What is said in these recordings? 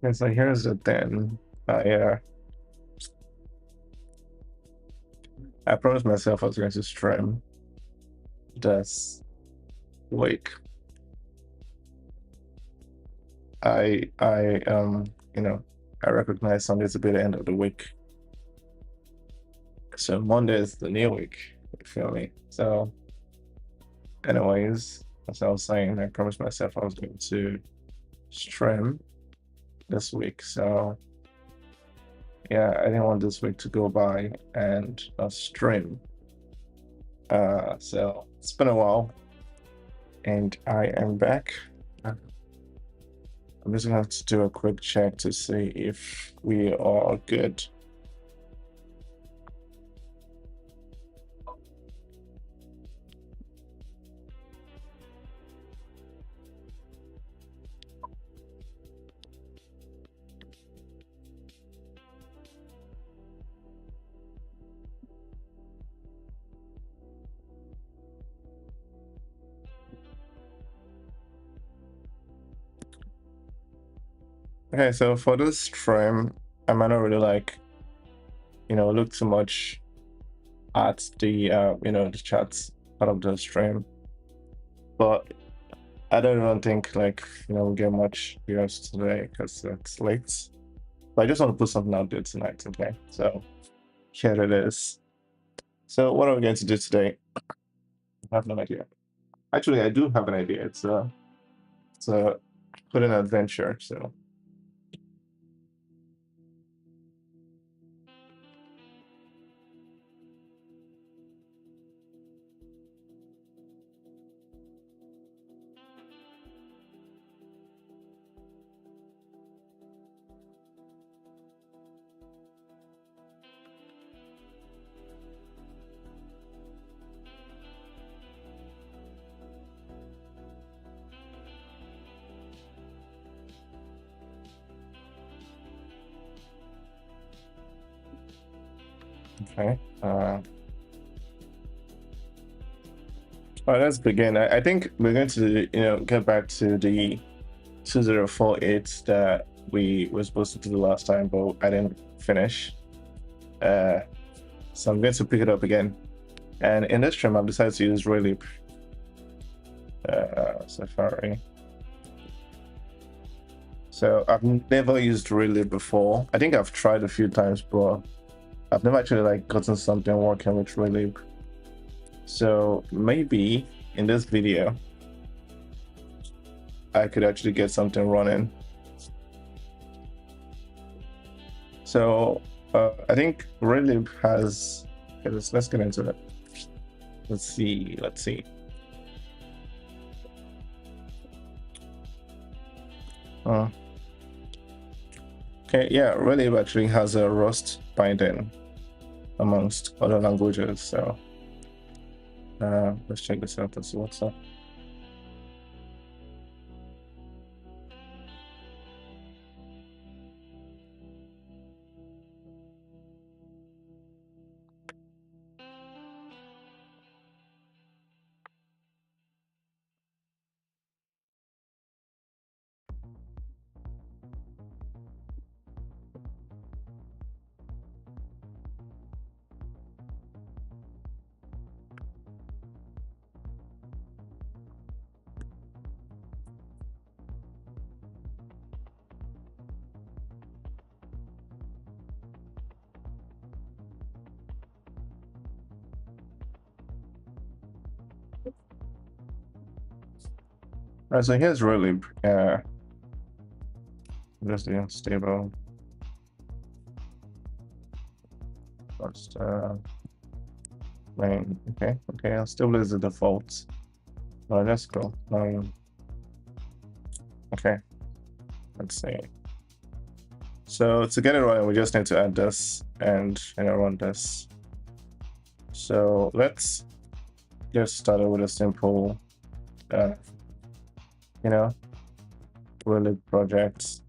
And so here's the thing. Yeah, I promised myself I was going to stream this week. I you know, I recognize Sunday's a bit the end of the week. So Monday is the new week, you feel me? So anyways, as I was saying, I promised myself I was going to stream this week. So yeah, I didn't want this week to go by and not stream. So it's been a while and I am back. I'm just gonna have to do a quick check to see if we are good. Okay, so for this stream, I might not really look too much at the the chats part of the stream, but I don't think we'll get much views today because it's late. But I just want to put something out there tonight. Okay, so here it is. So what are we going to do today? I have no idea. Actually, I do have an idea. It's put an adventure. So okay. All right, let's begin. I think we're going to get back to the 2048 that we were supposed to do the last time, but I didn't finish. So I'm going to pick it up again. And in this stream, I've decided to use raylib. Safari. So I've never used raylib before. I think I've tried a few times, but I've never actually gotten something working with raylib. So maybe in this video, I could actually get something running. So I think raylib has. Okay, let's get into it. Let's see. Okay, yeah, raylib actually has a Rust binding amongst other languages. So let's check this out and see what's up. All right, so here's raylib. Just the stable. First, main. Okay, I'll still use the default. All right, let's go. Okay, let's see. So to get it running, we just need to add this and run this. So let's get started with a simple, raylib project.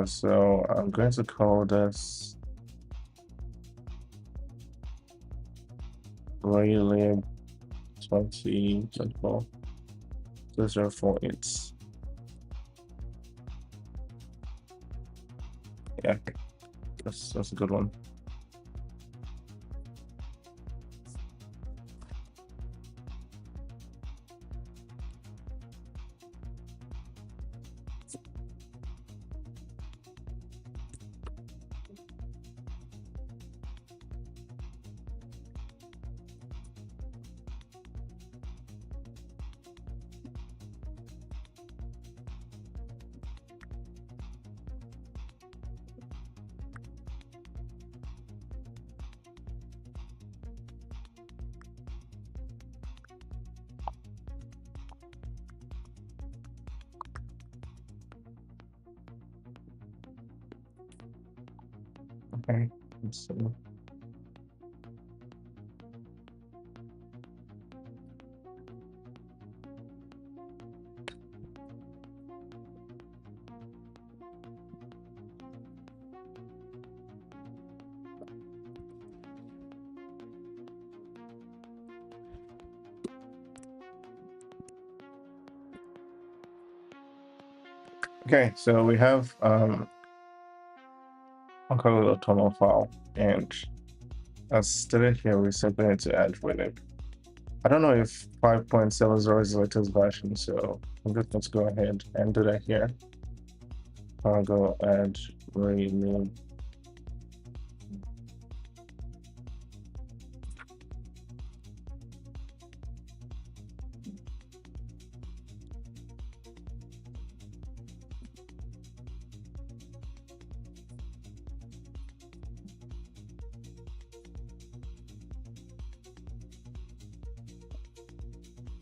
So I'm going to call this raylib 2024 2048. Yeah, that's a good one. Okay, let's see. Okay, so we have a tunnel file, and as stated here, we simply need to add raylib. I don't know if 5.70 is the latest version, so I'm just going to go ahead and do that here. I'll go add raylib.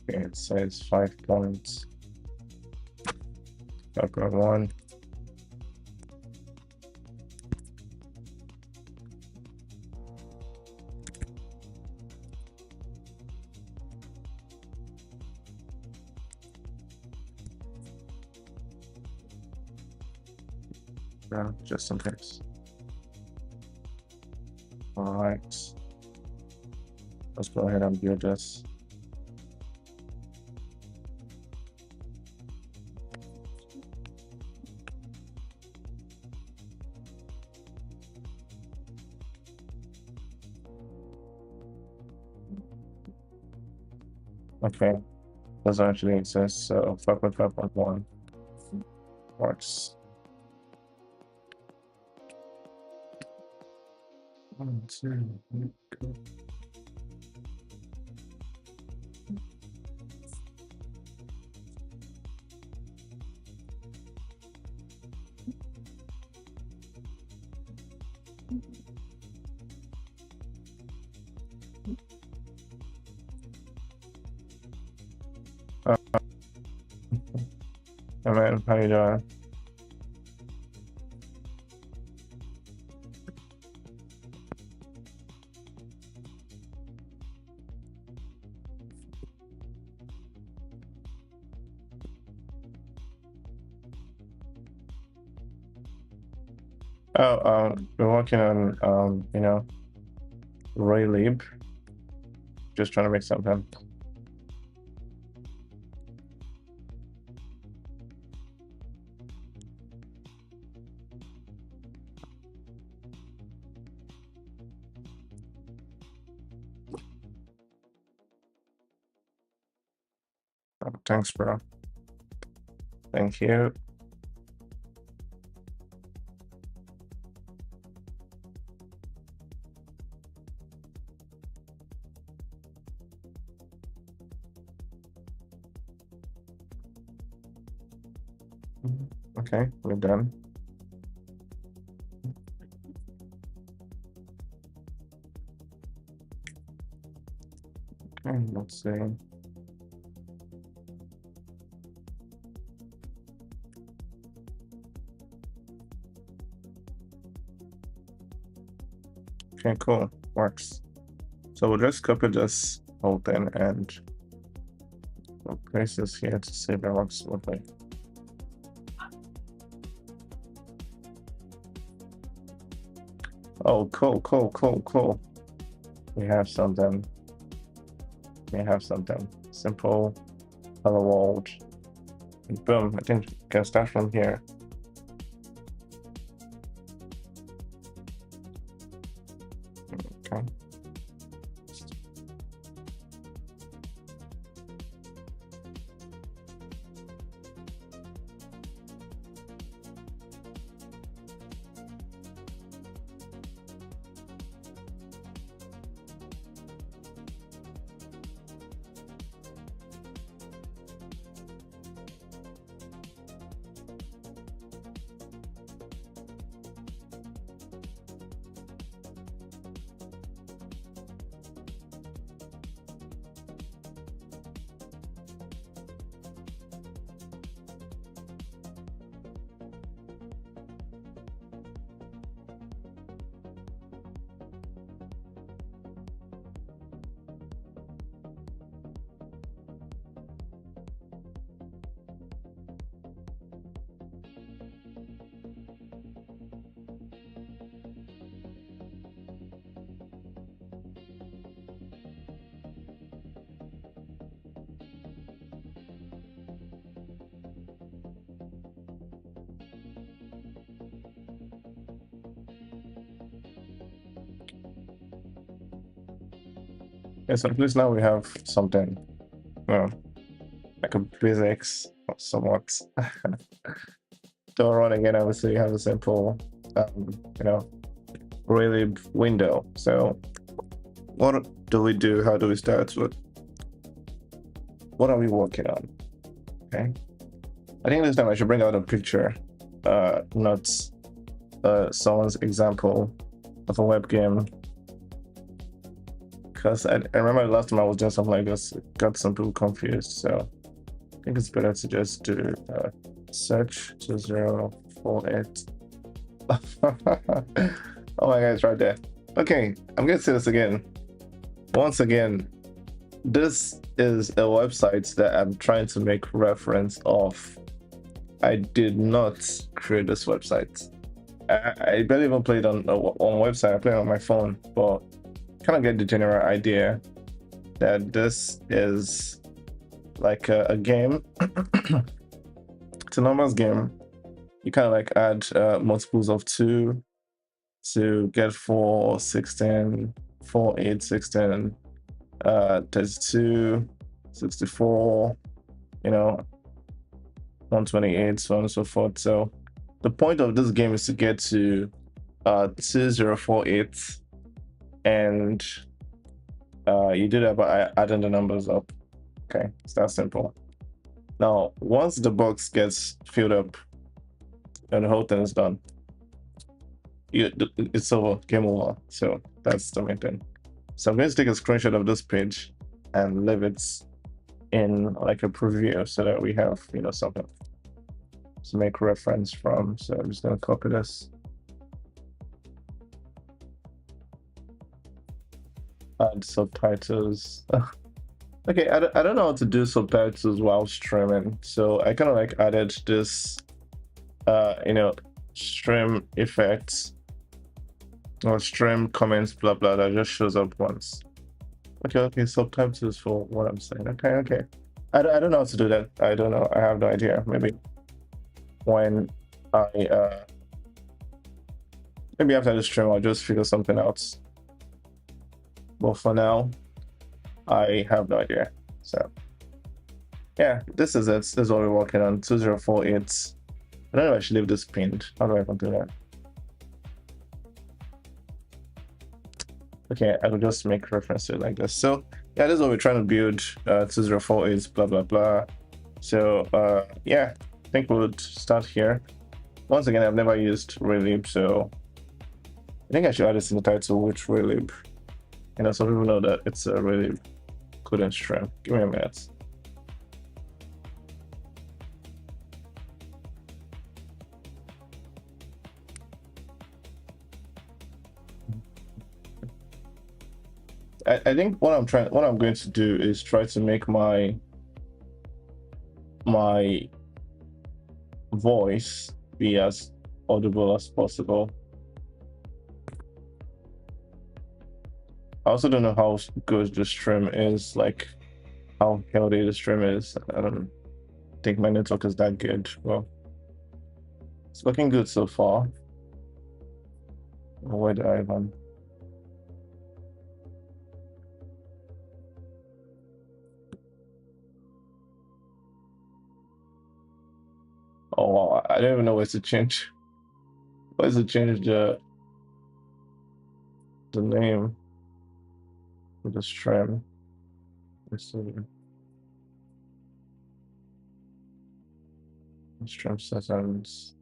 Okay, it says 5.1. Just in case. All right, let's go ahead and build this. Okay, doesn't actually exist, so 5.5.1 works. 1, 2, 3, go. Hey man, how you doing? Oh, we're working on you know, raylib. Just trying to make something. Oh, thanks, bro. Thank you. Okay, we're done. Okay, let's see. Okay, cool, works. So we'll just copy this whole thing and we'll place this here to see if it works smoothly. Oh, cool. We have something. Simple, hello world. And boom, I think we can start from here. Yeah, so at least now we have something, like a basics somewhat. To run again, obviously you have a simple, raylib window. So what do we do? How do we start? What are we working on? Okay. I think this time I should bring out a picture, not someone's example of a web game. Because I remember the last time I was doing something like this, it got some people confused. So I think it's better to just do search 2048. Oh my god, it's right there. Okay, I'm gonna say this again. Once again, this is a website that I'm trying to make reference of. I did not create this website. I barely even played on website. I played on my phone, but kind of get the general idea that this is like a game. It's a numbers game. You kind of like add multiples of 2 to get 4, 16, 4, 8, 16, 32, 64, 128, so on and so forth. So the point of this game is to get to 2048, and you do that by adding the numbers up. Okay, it's that simple. Now, once the box gets filled up and the whole thing is done, it's over, game over. So that's the main thing. So I'm going to take a screenshot of this page and leave it in like a preview so that we have something to make reference from. So I'm just going to copy this, add subtitles. Okay, I don't know how to do subtitles while streaming, so I kind of like added this stream effects or stream comments blah blah that just shows up once. Okay, subtitles for what I'm saying. Okay, I don't know how to do that. I don't know, I have no idea. Maybe when maybe after the stream I'll just figure something out, but for now I have no idea. So yeah, this is it. This is what we're working on. 2048. I don't know if I should leave this pinned. How do I even do that? Okay, I will just make reference to it like this. So yeah, this is what we're trying to build. 2048 blah blah blah. So yeah, I think we would start here. Once again, I've never used raylib, so I think I should add this in the title, which raylib. Some people know that it's a raylib coding stream. Give me a minute. I think what I'm going to do is try to make my voice be as audible as possible. I also don't know how good the stream is, like how healthy the stream is. I don't think my network is that good. Well, it's looking good so far. Where did I even? Oh wow, I don't even know where to change. Where's to change the name of the stream? Let's see. Stream settings.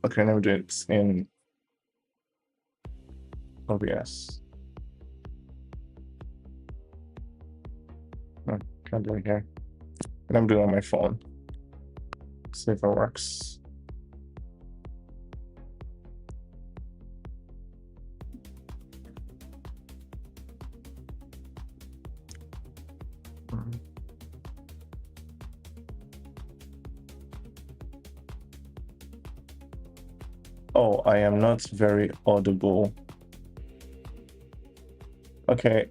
Okay, now we do it in OBS. Can't do it here. And I'm doing it on my phone. See if it works. Oh, I am not very audible. Okay.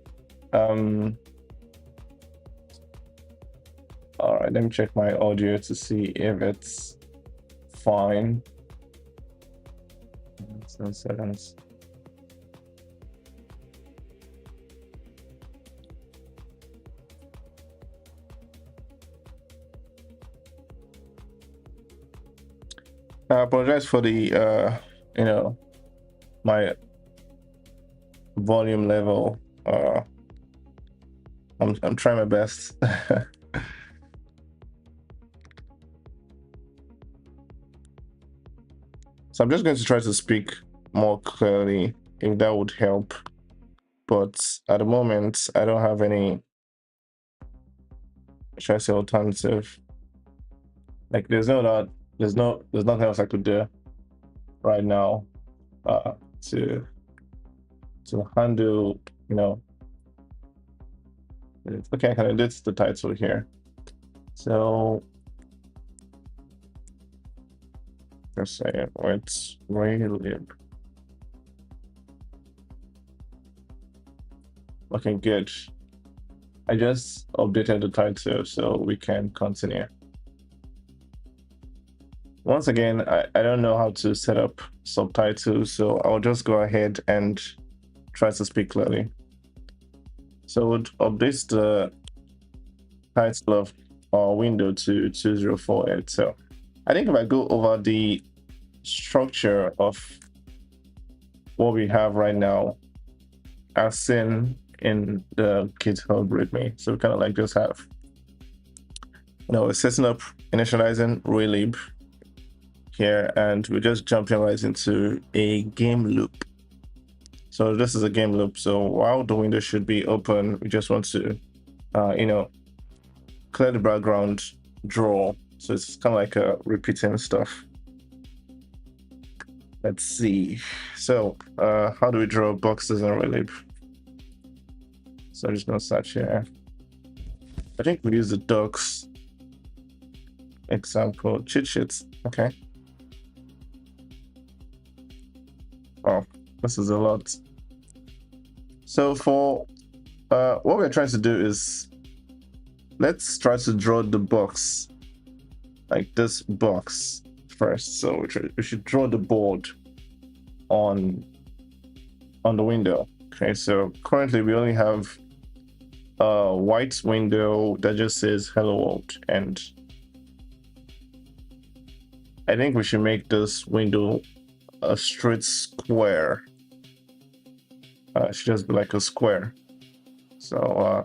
All right, let me check my audio to see if it's fine. 10 seconds. I apologize for the you know, my volume level. I'm trying my best. So I'm just going to try to speak more clearly if that would help. But at the moment, I don't have any, should I say, alternative. Like there's nothing else I could do right now to handle, you know. Okay, I can edit the title here. So let's say it's raylib. Looking good. I just updated the title so we can continue. Once again, I don't know how to set up subtitles, so I'll just go ahead and try to speak clearly. So we'll update the title of our window to 2048. So I think if I go over the structure of what we have right now as seen in the GitHub README, so we kind of like just have, you know, we're setting up initializing raylib here, and we're just jumping right into a game loop. So this is a game loop. So while the window should be open, we just want to, you know, clear the background, draw. So it's kind of like a repeating stuff. Let's see. So how do we draw boxes in raylib? So I'm just gonna search here. I think we use the docs example cheat sheets. Okay. Oh, this is a lot. So for what we're trying to do is, let's try to draw the box, like this box first. So we should draw the board on the window. Okay, so currently we only have a white window that just says hello world, and I think we should make this window a straight square. It should just be like a square. So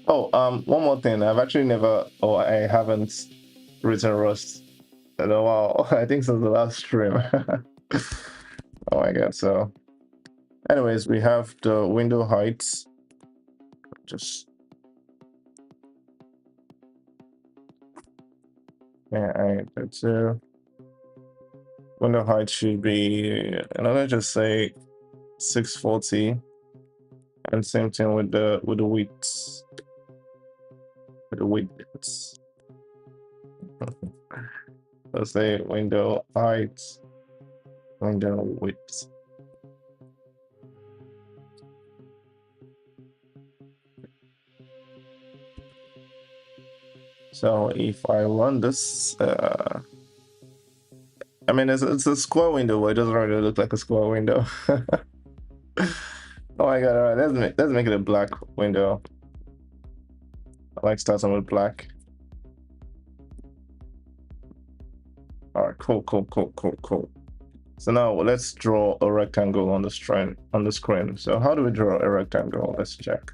one more thing. I've actually never, I haven't written Rust in a while. I think since the last stream. Oh my god. So anyways, we have the window heights. Just yeah, that's window height should be, let's just say 640, and same thing with the width. With the width. Let's say window height, window width. So if I run this, I mean, it's a square window, but it doesn't really look like a square window. Oh my god! All right, let's make it a black window. I like starting with black. All right, cool. So now let's draw a rectangle on the screen. So how do we draw a rectangle? Let's check.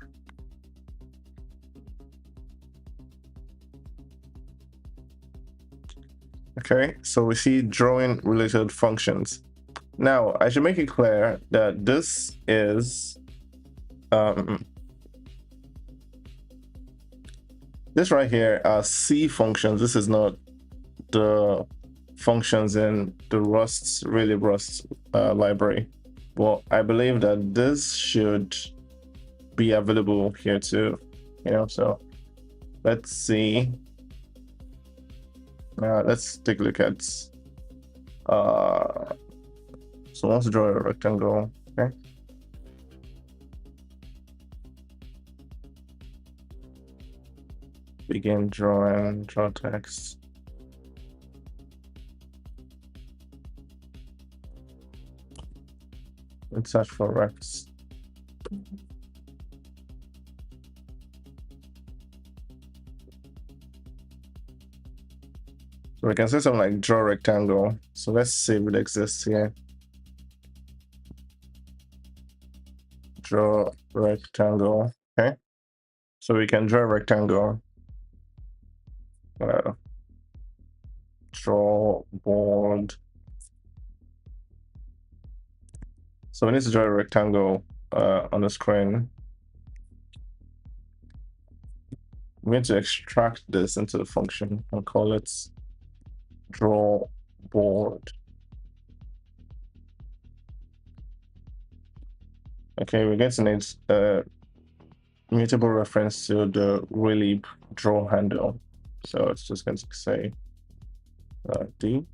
Okay, so we see drawing related functions. Now I should make it clear that this is this right here are C functions. This is not the functions in the raylib Rust library. Well, I believe that this should be available here too, you know. So let's see. Let's take a look at so let's draw a rectangle. Okay, begin drawing, draw text. Let's search for refs. So we can say something like draw rectangle. So let's see if it exists here. Draw rectangle. Okay. So we can draw a rectangle. Draw board. So we need to draw a rectangle on the screen. We need to extract this into the function and call it draw board. Okay, we're going to need a mutable reference to the raylib draw handle. So it's just going to say D.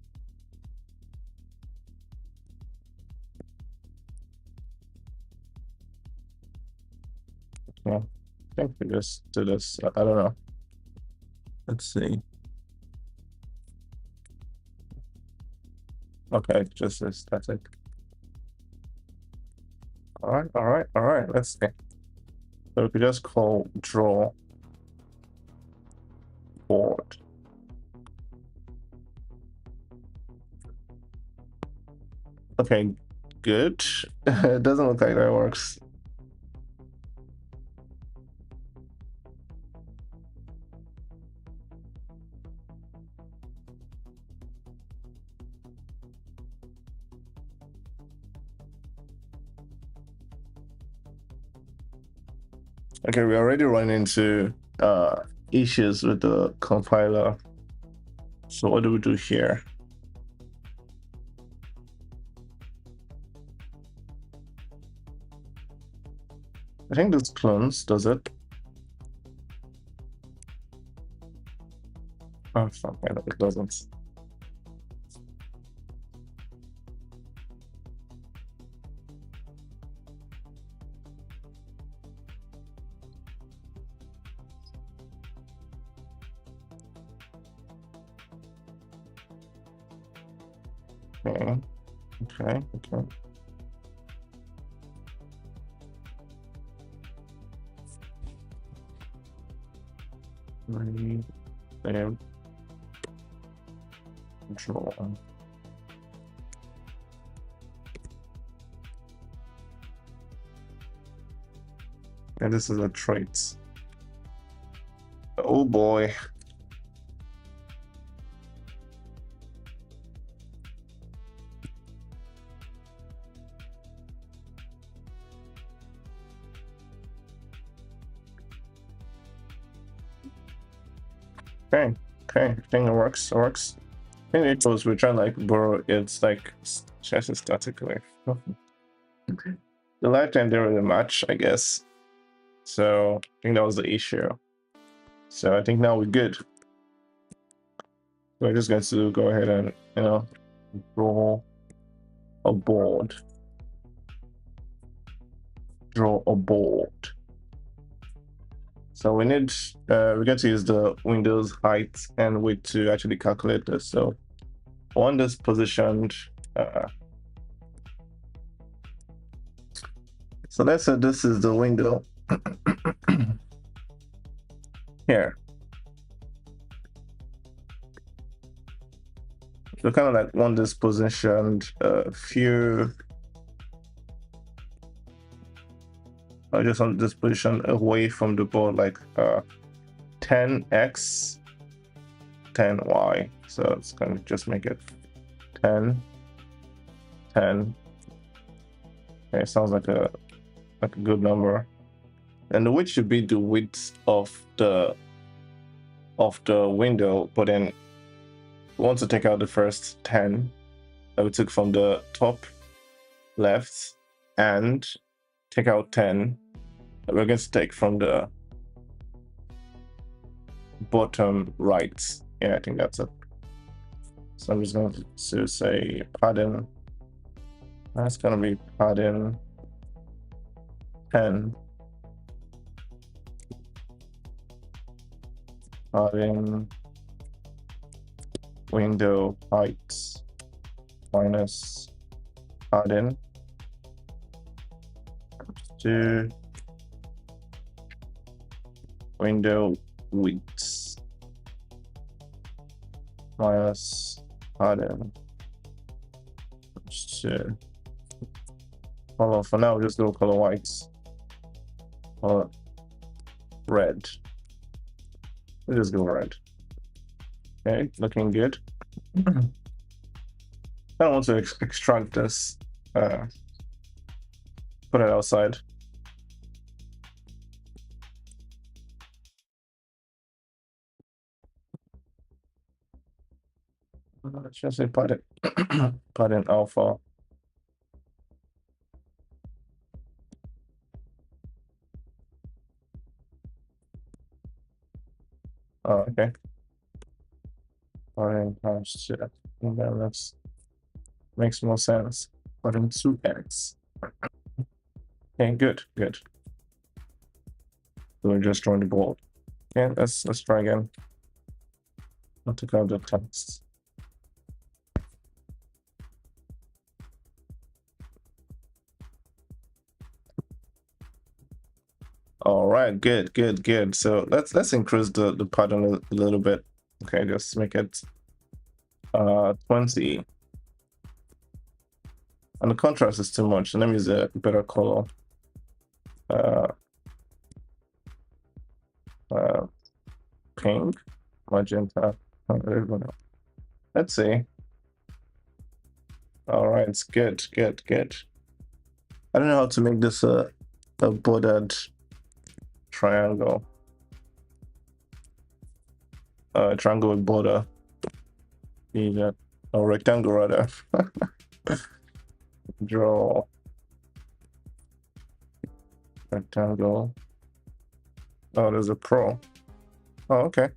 Yeah, I think we just do this. I don't know. Let's see. Okay, just a static. All right. Let's see. So we could just call draw board. Okay, good. It doesn't look like that works. Okay, we already run into issues with the compiler. So what do we do here? I think this clones, does it? Oh, fuck, it doesn't. Okay. There. Control. And this is a trait. Oh boy. Okay, I think it works. I think it was we're trying to like borrow it's like just statically. The lifetime didn't really match, I guess. So I think that was the issue. So I think now we're good. We're just going to go ahead and draw a board. So we need we get to use the Windows height and width to actually calculate this. So I want this positioned. So let's say this is the window here. So kind of like want this positioned few. I just want this position away from the board, like 10x, 10y. So it's gonna just make it 10, 10. Okay, sounds like a good number. And the width should be the width of the window, but then we want to take out the first 10 that we took from the top left and take out 10 that we're going to take from the bottom right. Yeah, I think that's it. So I'm just going to say padding. That's going to be padding 10. Padding window height minus padding to window width minus pattern. So color for now, just go color whites. Color red. We'll just go red. Okay, looking good. I don't want to extract this. Put it outside. Let's just say pattern pattern alpha. Oh, okay. Pattern times 2. And then that's makes more sense. Pattern 2x. Okay, good. So we're just drawing the board. Okay, let's try again. I'll take out the text. All right, good. So let's increase the pattern a little bit. Okay, just make it 20. And the contrast is too much. So let me use a better color. Pink, magenta. Let's see. All right, it's good. I don't know how to make this a bordered triangle. Triangle with border. Yeah, or rectangle rather. Draw rectangle. Oh, there's a pro. Oh, okay.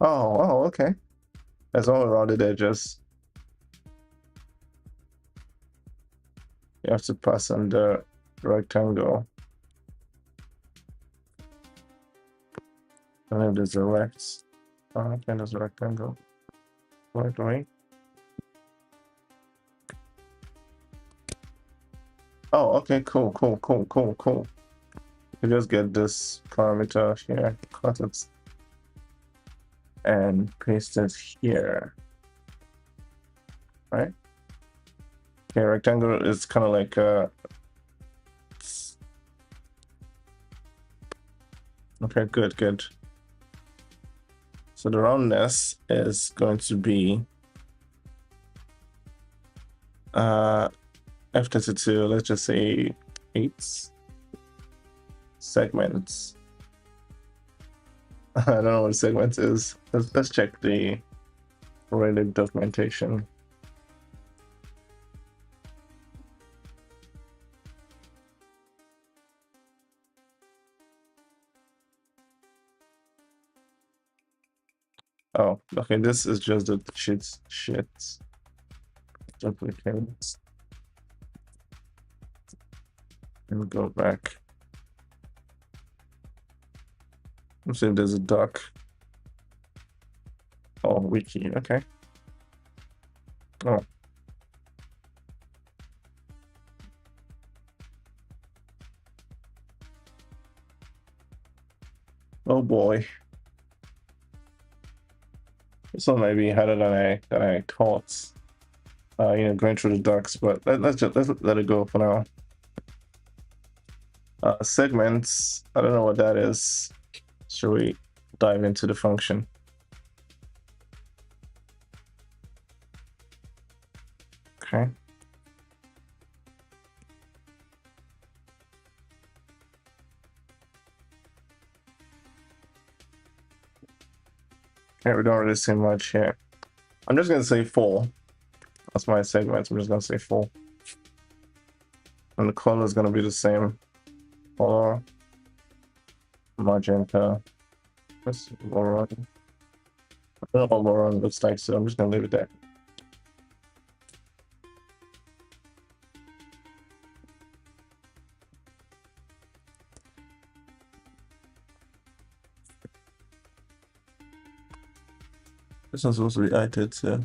Oh, okay. There's all rounded edges. You have to pass under rectangle. And then there's a rect. Oh, okay, there's a rectangle. Wait. Oh, okay, cool. You just get this parameter here, cut it, and paste it here. Right? Okay, rectangle is kind of like okay, good. So the roundness is going to be F32, let's just say 8 segments. I don't know what a segment is. Let's check the raylib documentation. Oh, okay, this is just the sheets. Duplicate. And go back. Let's see if there's a doc. Oh, wiki, okay. Oh boy. This one might be harder than I thought. Going through the docs, but let's let it go for now. Segments, I don't know what that is. Should we dive into the function? Okay. Okay, we don't really see much here. I'm just gonna say 4. That's my segment. I'm just gonna say 4. And the color is gonna be the same. Color, magenta. Let's Boron. I don't know what Boron looks like, so I'm just gonna leave it there. This one's supposed to be added, so.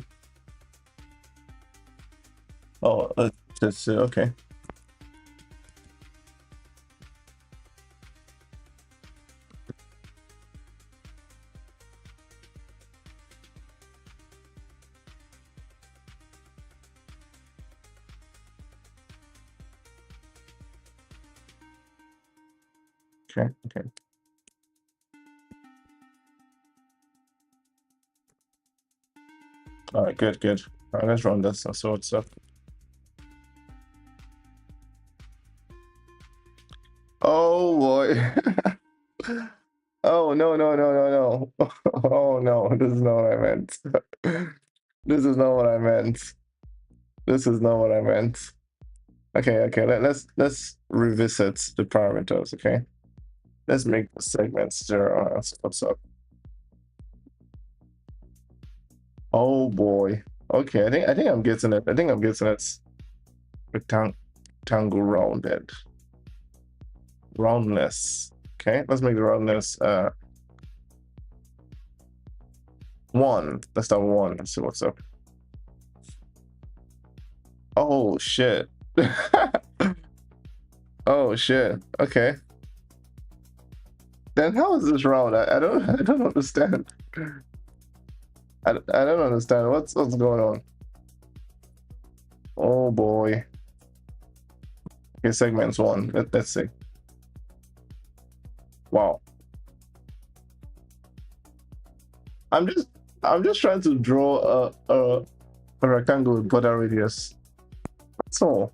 Oh, just okay. Okay, okay. All right, good, good. All right, let's run this and see what's up. Oh boy. Oh no, no, no, no, no. Oh no, this is not what I meant. This is not what I meant. This is not what I meant. Okay, okay, let's revisit the parameters, okay? Let's make the segments 0. That's what's up. Oh boy. Okay, I think I'm getting it. I think I'm getting it. Rectangle rounded. Roundness. Okay, let's make the roundness 1. Let's start with 1. Let's see what's up. Oh shit. Oh shit. Okay. Then how is this round? I don't understand. I don't understand what's going on. Oh boy. Okay, segments 1. Let's see. Wow. I'm just trying to draw a rectangle with border radius. That's all.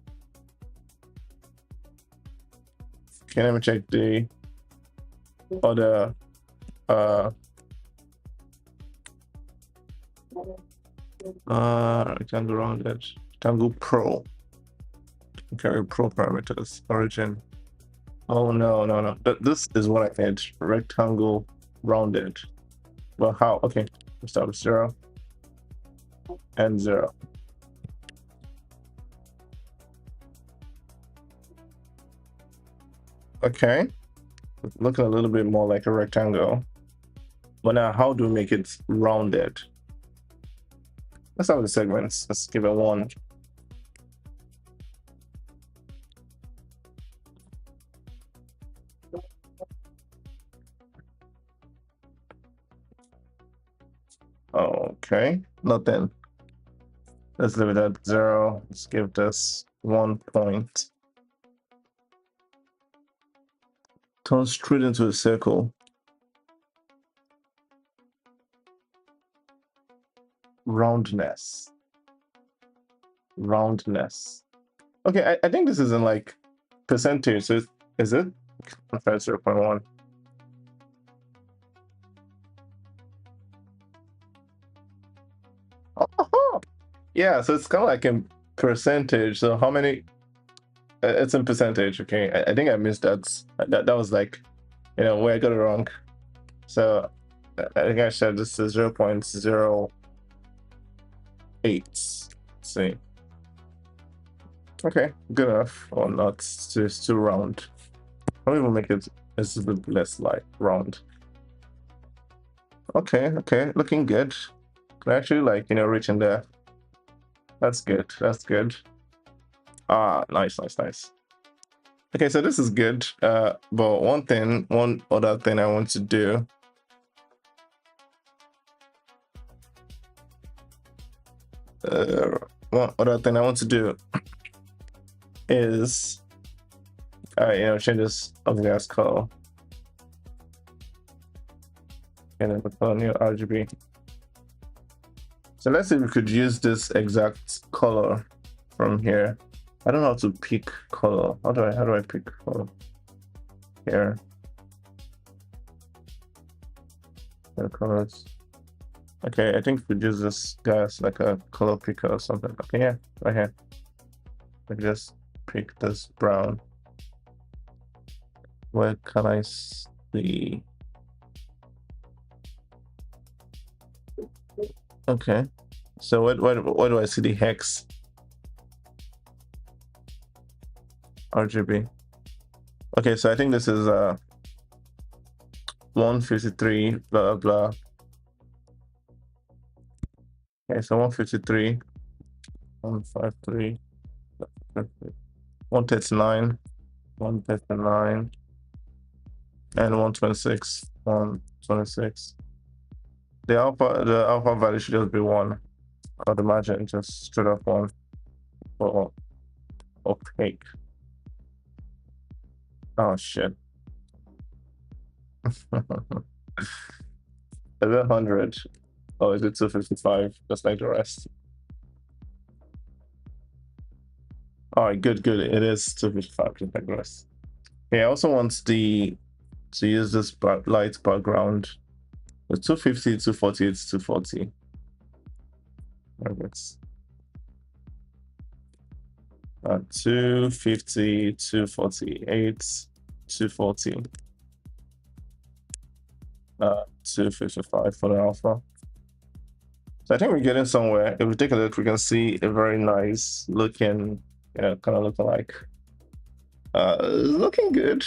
Okay, let me check the other rectangle rounded. Rectangle pro. Okay, pro parameters. Origin. Oh no, no, no. This is what I need. Rectangle rounded. Well, how? Okay, let's start with 0 and 0. Okay, looking a little bit more like a rectangle. But now, how do we make it rounded? Let's start with the segments. Let's give it 1. Okay, nothing. Let's leave it at 0. Let's give this 1 point. Turn straight into a circle. Roundness. Roundness. Okay, I think this is in like percentage. So is it? 0.1. Oh, yeah, so it's kind of like in percentage. So how many? It's in percentage. Okay, I think I missed that. That was like, you know, where I got it wrong. So I think I said this is 0.08. Let's see. Okay, good enough. Or not? It's too round. I'll even make it a little bit less like round. Okay, okay, looking good. Can actually, like, you know, reach in there. That's good. That's good. Ah, nice, nice, nice. Okay, so this is good. But one other thing I want to do. One other thing I want to do is, you know, change this ugly ass color. And then put a new RGB. So let's see if we could use this exact color from here. I don't know how to pick color. How do I pick color? Here. The colors. Okay, I think we could use this guy as like a color picker or something. Okay, yeah, right here. I just pick this brown. Where can I see? Okay, so what do I see the hex? RGB. Okay, so I think this is 153 blah blah. Okay, so 153, 153, 139, 139, and 126, 126. The alpha value should just be 1. I'd imagine just straight up 1 for opaque. Oh shit. $1,100. Oh, is it 255? Just like the rest. All right, good. It is 255, just like the rest. Okay, I also want to use this light background. With 250, 240, it's 240. Perfect. 250, 248, 240. 255 for the alpha. So I think we're getting somewhere. If we take a look, we can see a very nice looking, kind of looking like, looking good.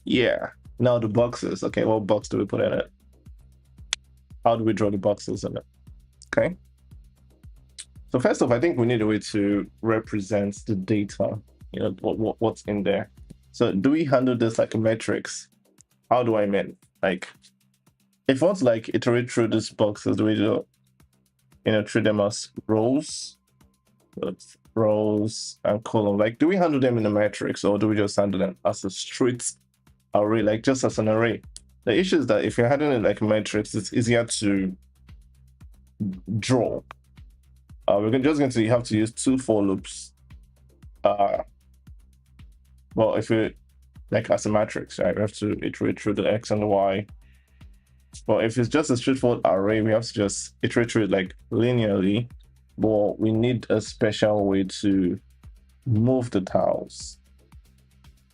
Yeah. Now the boxes. Okay, what box do we put in it? How do we draw the boxes in it? Okay. So first off, I think we need a way to represent the data, what's in there. So do we handle this like a matrix? How do I mean? Like, if I want to like iterate through these boxes, do we do, treat them as rows? Rows and column. Like, do we handle them in a matrix, or do we just handle them as a straight array, like just as an array? The issue is that if you're handling it like a matrix, it's easier to draw. We're just going to have to use 2 for loops. Well, if we like as a matrix, right, we have to iterate through the x and the y. But if it's just a straightforward array, we have to just iterate through it like linearly. But we need a special way to move the tiles.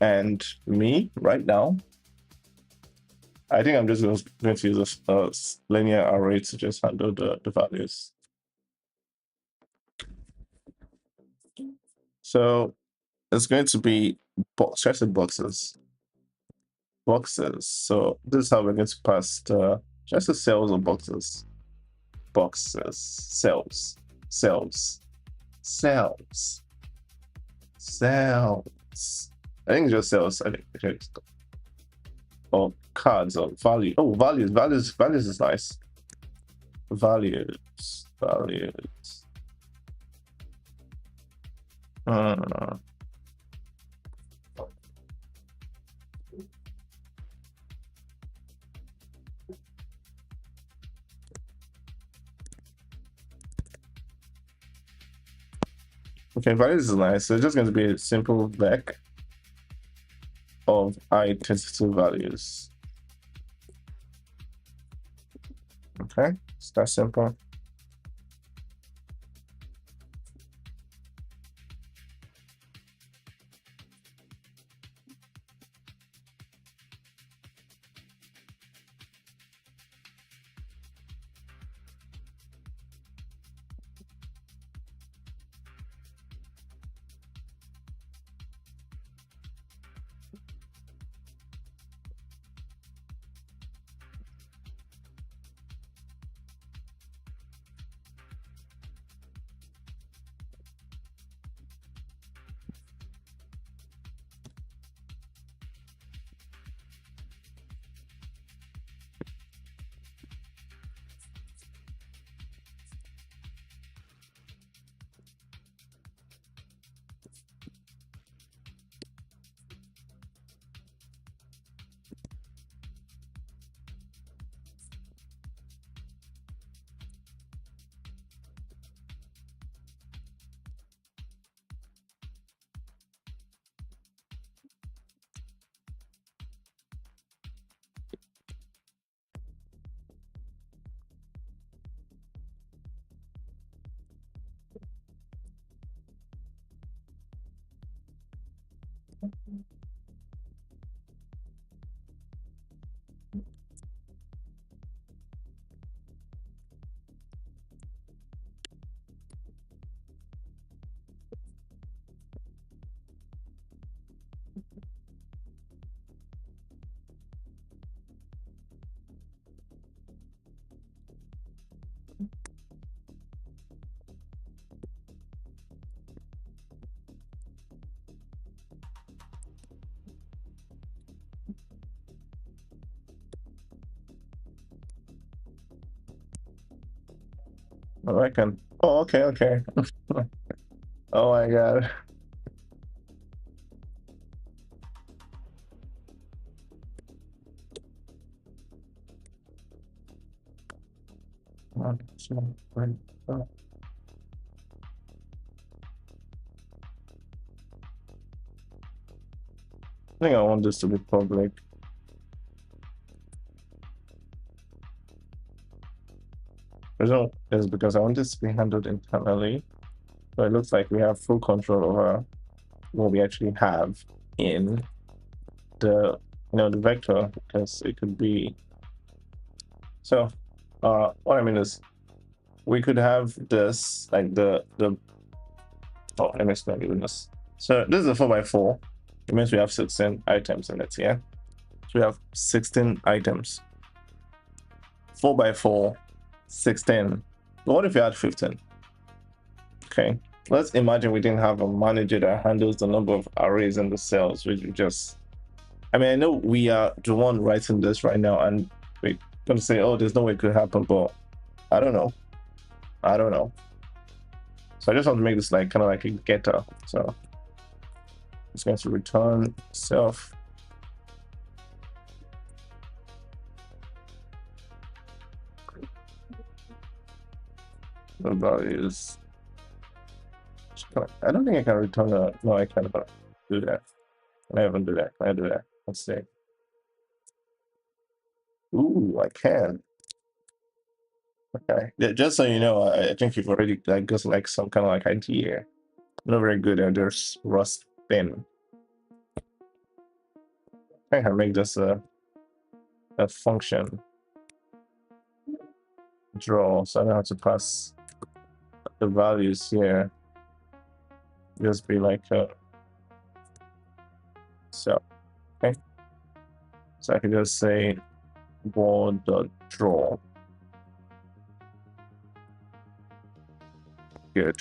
And me, right now, I think I'm just going to use a linear array to just handle the values. So it's going to be boxes. Boxes. So this is how we're going to pass the just the cells or boxes. Boxes. Cells. I think just cells. I think or cards or value. Oh, values is nice. Values. Okay, values is nice. So it's just going to be a simple vec of I22 values. Okay, it's that simple. Oh, I can. Oh, okay. Oh my god. 1, 2, 3, 4. I think I want this to be public. The reason is because I want this to be handled internally. So it looks like we have full control over what we actually have in the the vector, because it could be so what I mean is we could have this like the oh, let me explain this. So this is a 4x4. It means we have 16 items in it. Yeah, so we have 16 items. 4x4, 16. But what if you had 15? Okay, let's imagine we didn't have a manager that handles the number of arrays in the cells, which we just, I mean, I know we are the one writing this right now, and we're gonna say, oh, there's no way it could happen, but I don't know. So I just want to make this like kind of like a getter. So it's going to return self. The values. I don't think I can return a. No, I can't do that. Can I even do that? Can I do that? Let's see. Ooh, I can. Okay. Yeah, just so you know, I think you've already like got like some kind of like idea. Not very good at there's Rust thin. I think I make this a function draw, so I don't have to pass the values here. Just be like so okay. So I can just say board.draw. Good.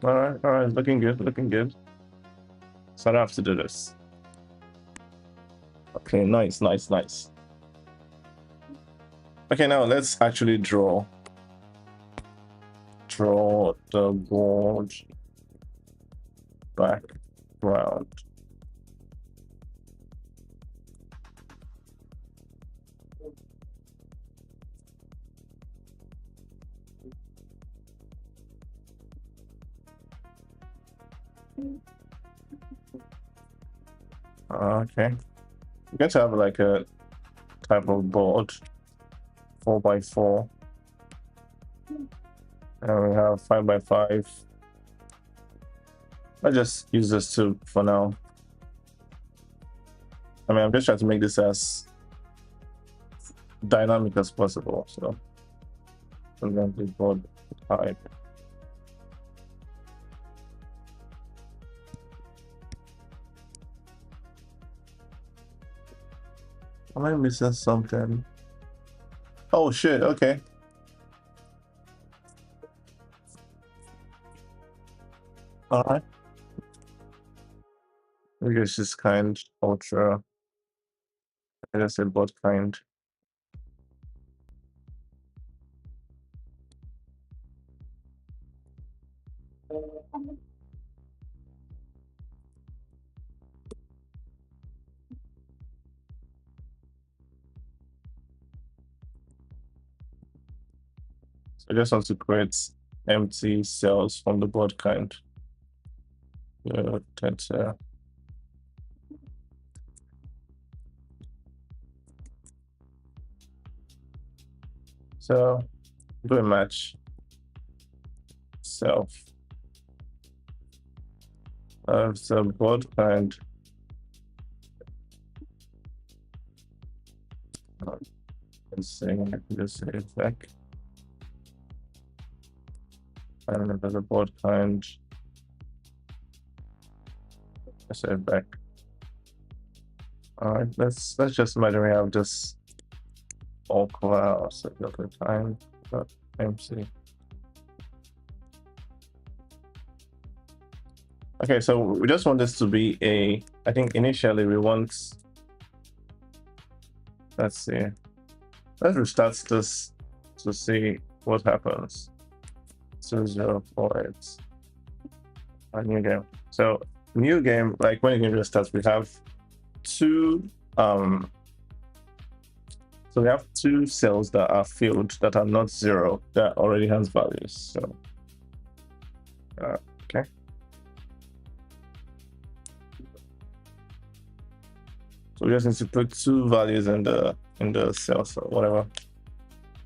All right, looking good. So I don't have to do this. Okay, nice. Okay, now let's actually draw the board background. Okay, we're going to have like a type of board 4x4, and we have 5x5. I'll just use this too for now. I mean, I'm just trying to make this as dynamic as possible. So I'm going to board type. Am I missing something? Oh shit, okay. Alright. I guess it's kind, ultra. I just said both kind. I just want to create empty cells from the board kind. That's so do a match self of the board kind. Let's see, I can just say it back. And the board kind. Let's say it back. All right, let's just imagine we have this all class at the time .mc. Okay, so we just want this to be a, I think initially we want, let's see, let's restart this to see what happens. 2048, a new game. So new game, like when the game restarts, we have two So we have two cells that are filled that are not zero that already has values. So okay. So we just need to put two values in the cells or whatever.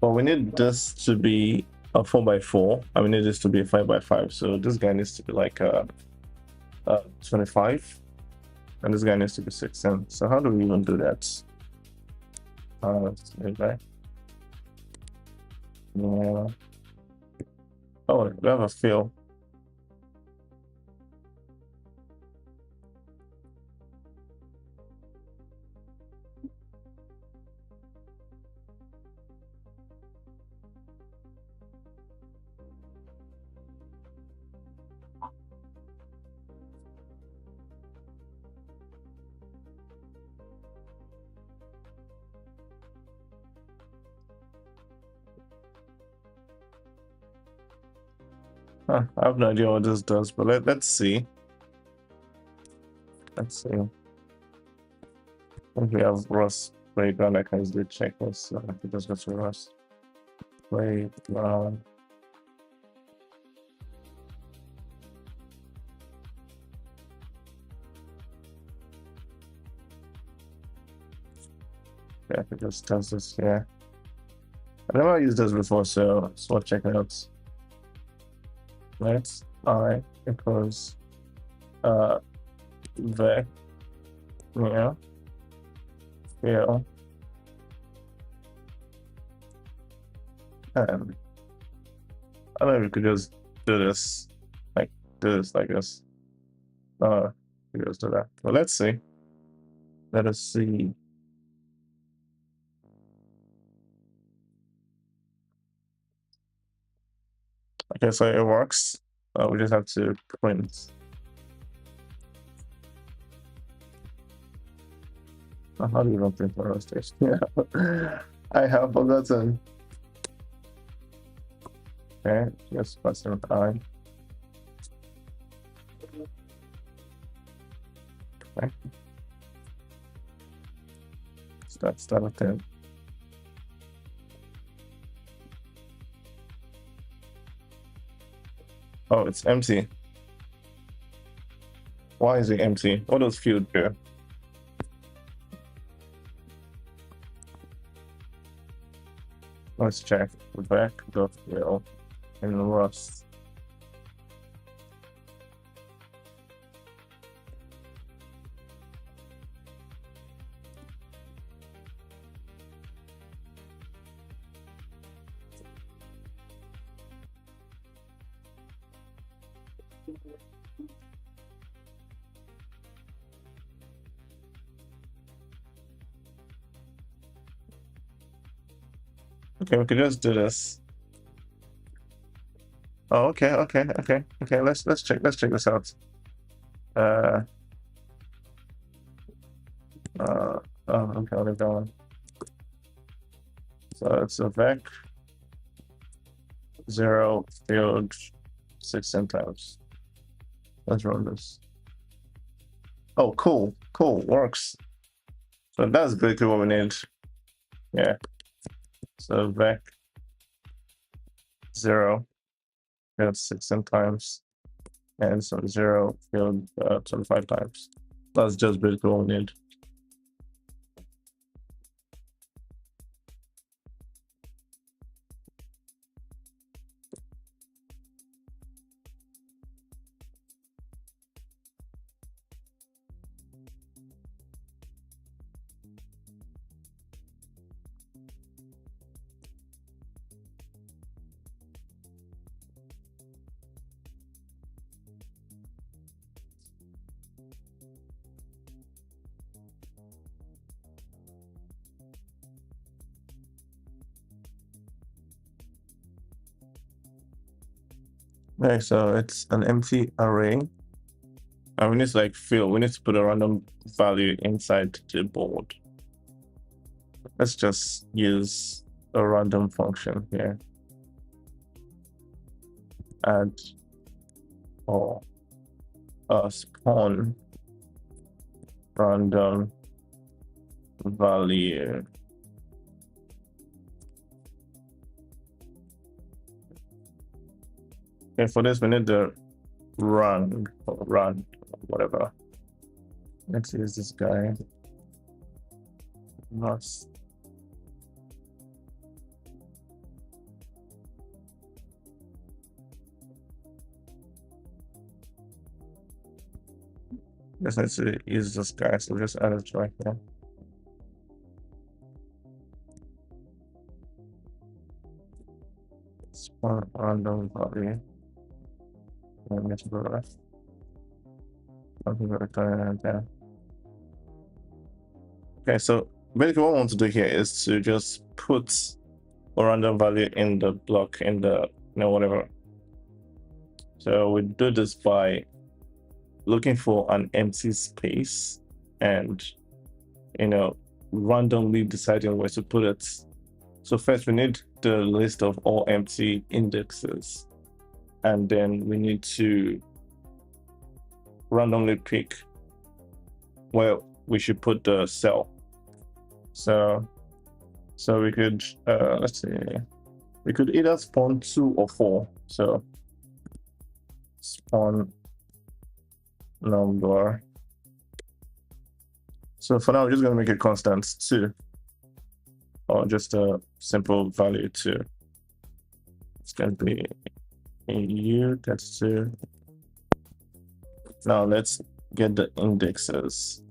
But we need this to be a 4x4, and we need this to be a 5x5. So this guy needs to be like 25, and this guy needs to be 16. So how do we even do that? Okay. Yeah. Oh, we have a fill. I have no idea what this does, but let's see. Let's see. If we have Rust playground, I can easily check this. So if it just go to Rust playground. Yeah, if it just does this here. I never used this before, so it's worth checking out. Let's I equals vec, yeah, fill, and I don't know if we could just do this like this. We could just do that. Well, let's see. Let us see. Okay, so it works. We just have to print. How do you not print for Rust? Yeah, I have forgotten. Okay, just pass in I. Okay. Start with 10. Oh, it's empty. Why is it empty? What does field do? Let's check. Back the fill in Rust. Okay, we could just do this. Oh, okay. Let's check this out. Okay, I'll leave that one. So it's a vec 0 field 16 times. Let's run this. Oh, cool, works. So that's basically what we need. Yeah. So vec 0 field 16 times, and some 0 field 25 times. That's just basically what we need. Okay, so it's an empty array. And we need to like fill, we need to put a random value inside the board. Let's just use a random function here. Add or spawn random value Okay, for this we need the run or run, whatever. Let's use this guy. Must. Just need to use this guy, so just add it right here. Spawn random value. Let me go right. Okay, so basically what I want to do here is to just put a random value in the block in the whatever. So we do this by looking for an empty space and randomly deciding where to put it. So first we need the list of all empty indexes, and then we need to randomly pick where we should put the cell. So we could let's see, we could either spawn 2 or 4. So spawn number. So for now, we're just going to make it constant 2, or just a simple value 2. It's going to be u, that's 2. Now let's get the indexes.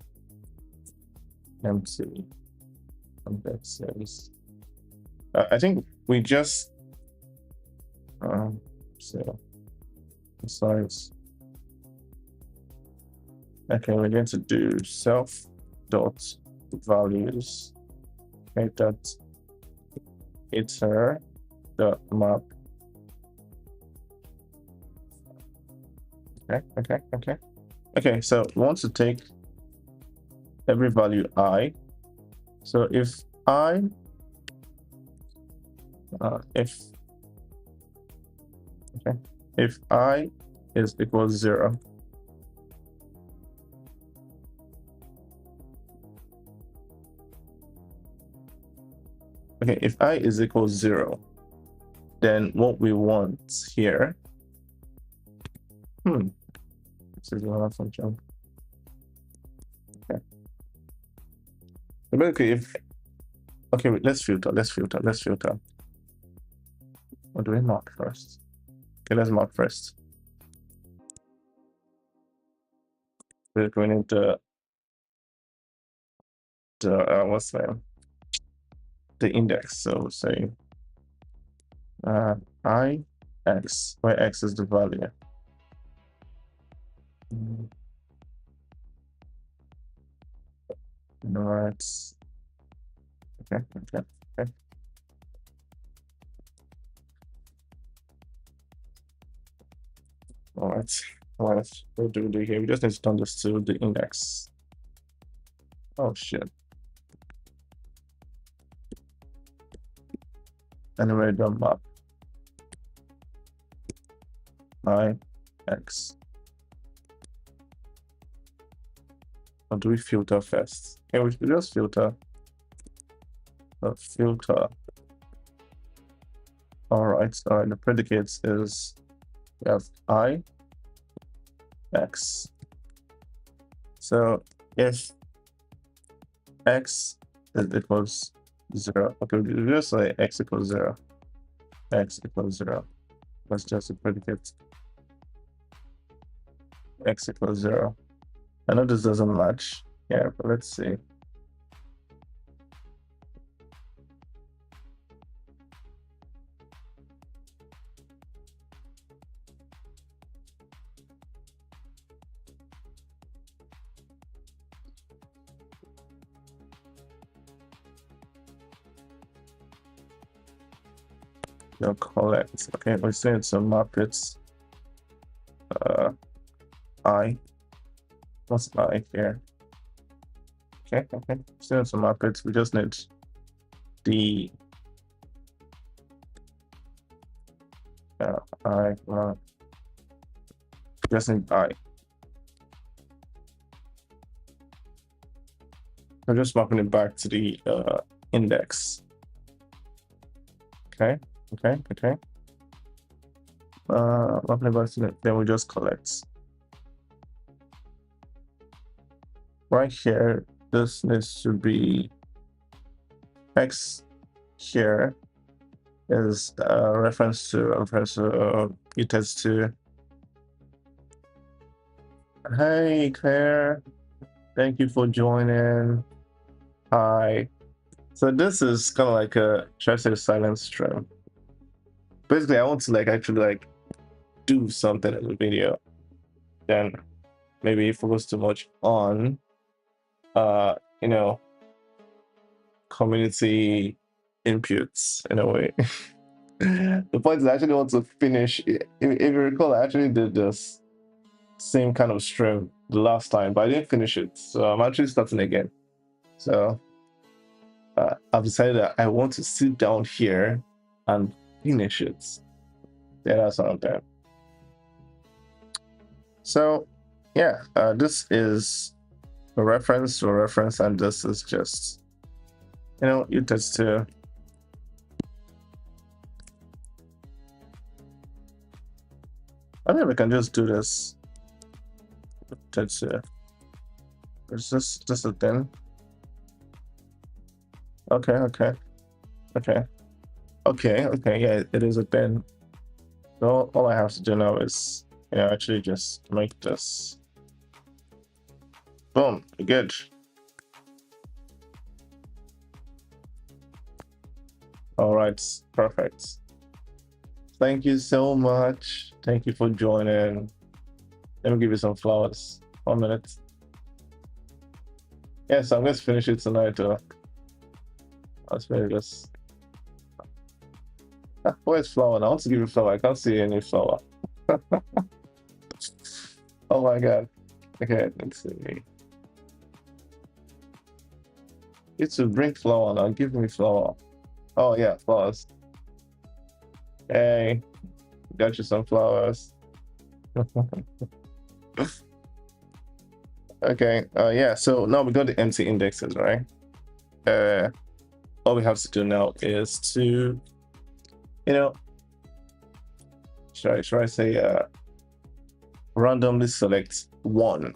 Empty indexes. I think we just so besides. Okay, we're going to do self dot values. Okay, that iter dot map. Okay, so we want to take every value I. So if I if I is equals 0, okay, if I is equals 0, then what we want here, this is one function. Okay. So basically, let's filter. What do we mark first? Okay, let's mark first. We're going into the what's the name? The index. So say I x, where x is the value. Right. Okay. All right. What do we do here? We just need to turn this to the index. Oh shit. Anyway, the map I x. Or do we filter first? Okay, we should just filter. Filter. All right. The predicates is we have I x. So if x is equals 0, okay, we just say x equals 0. X equals 0. That's just a predicate. X equals 0. I know this doesn't match. Yeah, but let's see. No, collect. Okay, we're saying some markets. I. What's I here? Okay. Still some markets. We just need the I. Just need I. I'm just mapping it back to the index. Okay. Lovely button, then we just collect. Right here, this needs to be X here is reference to test to. Hey Claire, thank you for joining. Hi. So this is kind of like a silent stream. Basically, I want to actually do something in the video. Then maybe focus too much on you know, community inputs in a way. The point is I actually want to finish. If you recall, I actually did this same kind of stream the last time, but I didn't finish it. So I'm actually starting again. So I've decided that I want to sit down here and finish it. Yeah, that's what I'm doing. So yeah, this is a reference to a reference, and this is just, you test to. I think we can just do this. That's is this a thing? Okay. Yeah, it is a thing. So all I have to do now is actually just make this. Boom, good. All right, perfect. Thank you so much. Thank you for joining. Let me give you some flowers. 1 minute. Yes, I'm going to finish it tonight. Let's finish this. Where's flower? I want to give you flower. I can't see any flower. Oh my god. Okay, let's see. It's to bring flower now. Give me flower. Oh yeah, flowers. Hey, got you some flowers. Okay, yeah, so now we got the empty indexes, right? All we have to do now is to, should I say randomly select one.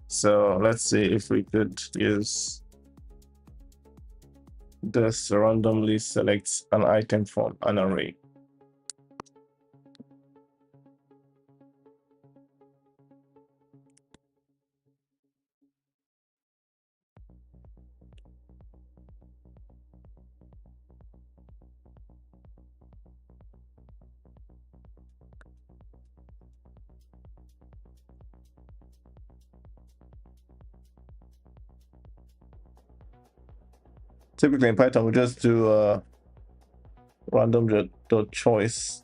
So let's see if we could use this randomly select an item from an array. Typically in Python, we just do random dot choice.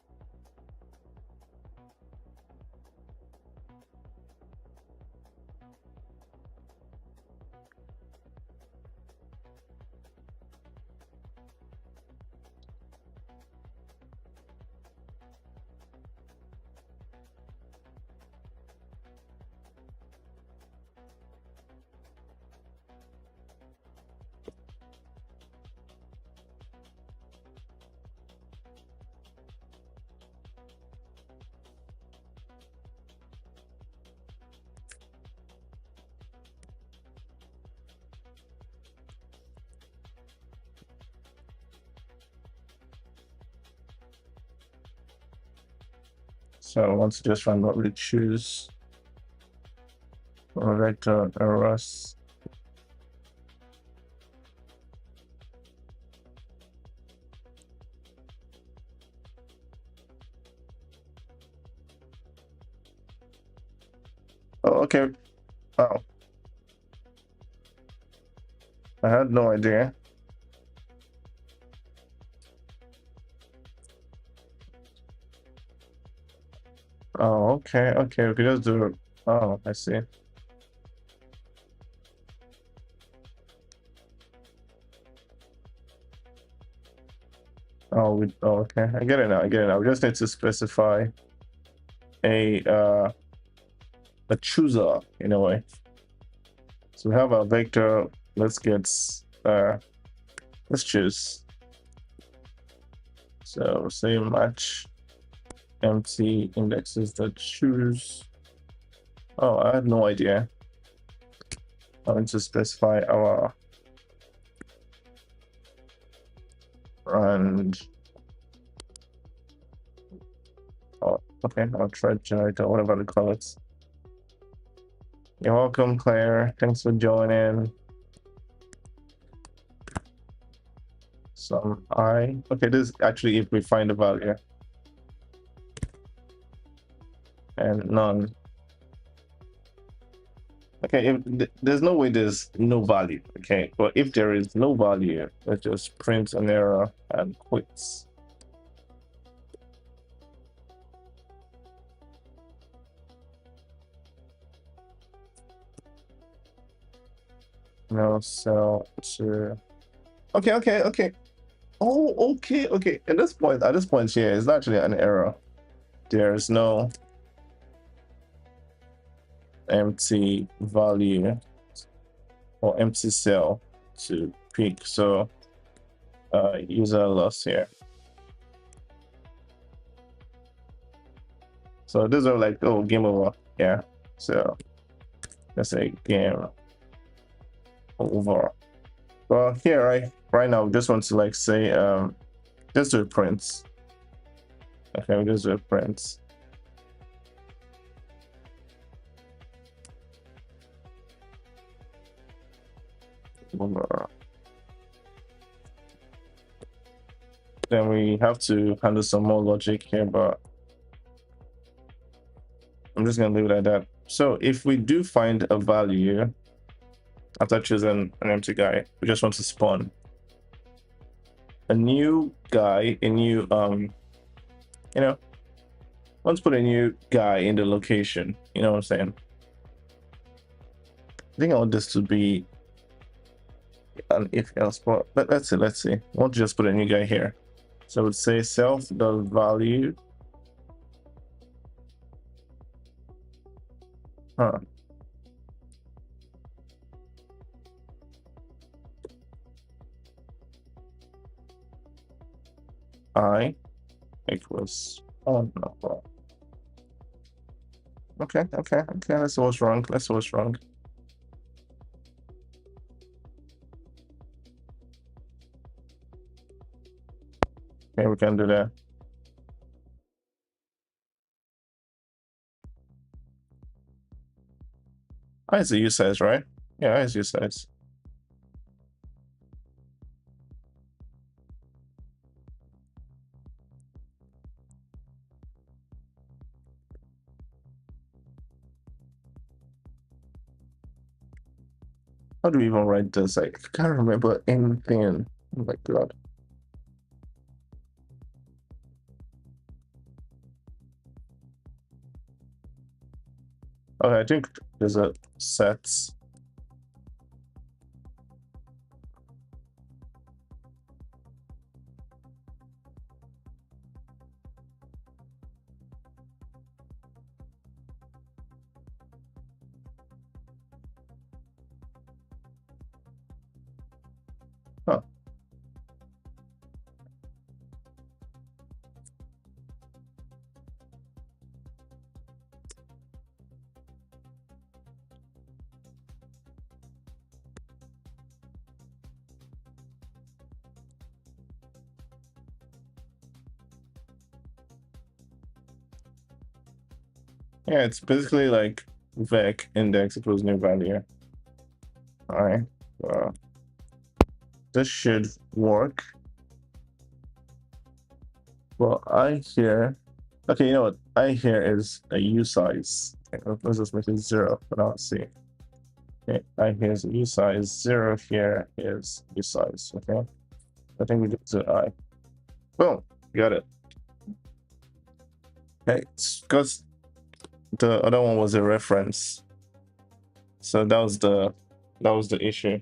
So I want to just randomly choose a vector errors. Oh, okay. Oh, I had no idea. Oh, okay. We can just do. Oh, I see. Oh, okay. I get it now. We just need to specify a chooser in a way. So we have our vector. Let's choose. So say match empty indexes that choose. Oh, I had no idea. I want to specify our and oh, okay, I'll try generator, whatever they call it. You're welcome, Claire. Thanks for joining. Some I okay, this is actually if we find the value. And none. Okay, if there's no way there's no value, okay, but if there is no value, let's just print an error and quits. No cell to okay. Oh, okay. At this point here is actually an error. There's no empty value or empty cell to pick, so user loss here. So these are like, oh, game over. Yeah, so let's say game over. Well, here right now we just want to like say just do a print. Okay, we just do a print. Then we have to handle some more logic here, but I'm just gonna leave it like that. So if we do find a value after choosing an empty guy, we just want to spawn a new guy, a new you know, let's put a new guy in the location. You know what I'm saying? I think I want this to be an if else, but let's see. I want to just put a new guy here. So I would say self the value. I equals no. Okay. Let's see what's wrong. Okay, we can do that. I is the use size, right? Yeah, I is use size. How do we even write this? I can't remember anything. Oh my god. Okay, I think there's a sets. Huh. Yeah, it's basically like vec index equals new value. All right. This should work. Well, I here. Okay, you know what? I here is a U size. Okay, let's just make it 0, but now let's see. Okay, I here is a U size. 0 here is U size. Okay, I think we do to I. Boom, got it. Okay, because the other one was a reference, so that was the issue.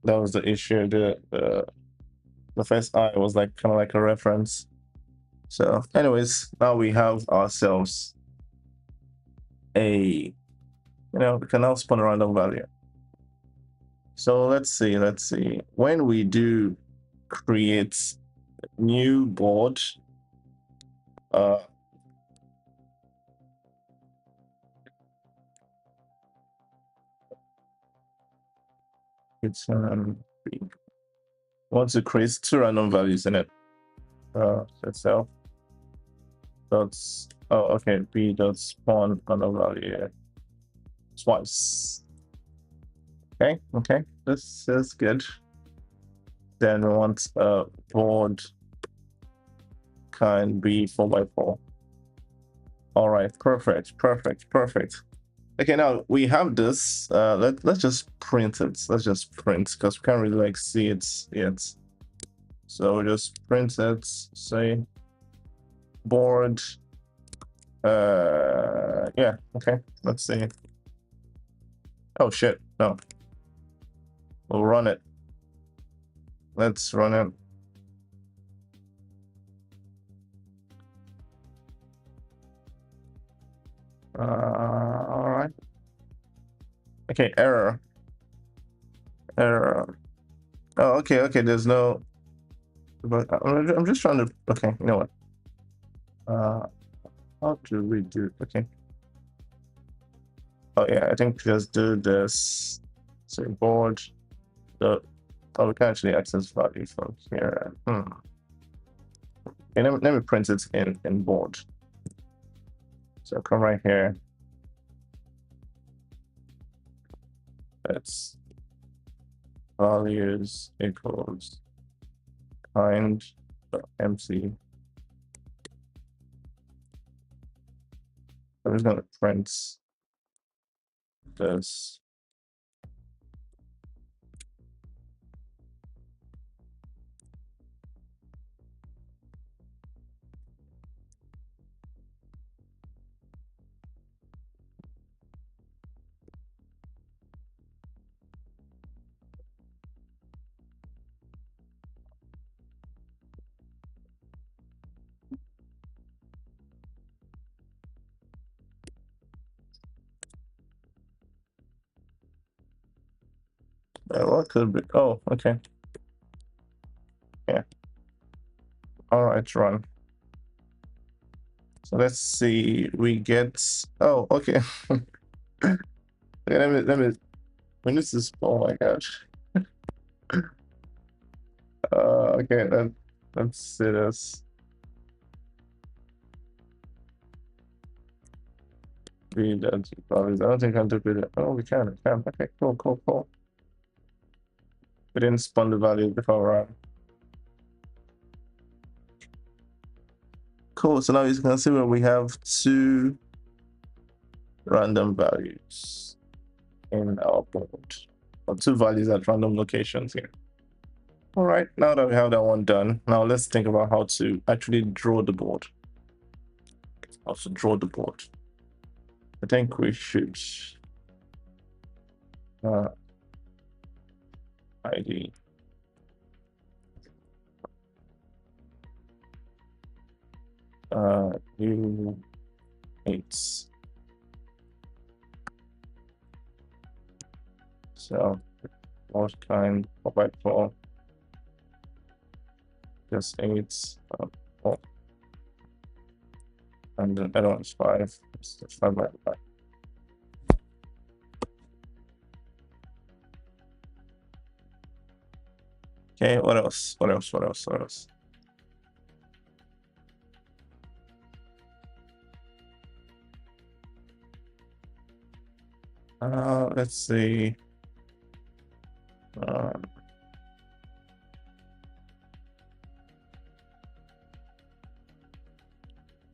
That was the issue. The first I was like kind of like a reference. So anyways, now we have ourselves we can now spawn a random value. So let's see when we do create new board. It's want to create two random values in it. Itself. Dots. Oh, okay. B dot spawn random value here. Twice. Okay. This is good. Then we want board kind be 4x4. All right, perfect. Okay, now we have this. Let's just print it. Let's just print because we can't really like see it yet. So we just print it. Say board. Yeah. Okay. Let's see. Oh shit! No. We'll run it. Let's run it. All right. Okay, error. Oh, okay. There's no. But I'm just trying to. Okay, you know what? How do we do? Okay. Oh yeah, I think just do this. Say board. Oh, we can actually access value from here. Okay, let me print it in board. So come right here. That's values equals kind MC. I'm just gonna print this. What could be? Oh, okay. Yeah. All right, run. So let's see. We get. Oh, okay. Okay, let me. When this is. Oh my gosh. Okay. Let's see this. I don't think I can do it. Oh, we can. Okay, cool. We didn't spawn the value before run. Cool. So now you can see where we have two random values in our board, or two values at random locations here. All right. Now that we have that one done, now let's think about how to actually draw the board. I think we should ID U8. So what kind 4x4 just 8 4. And the other one is 5. It's 5x5. Okay, what else? Let's see.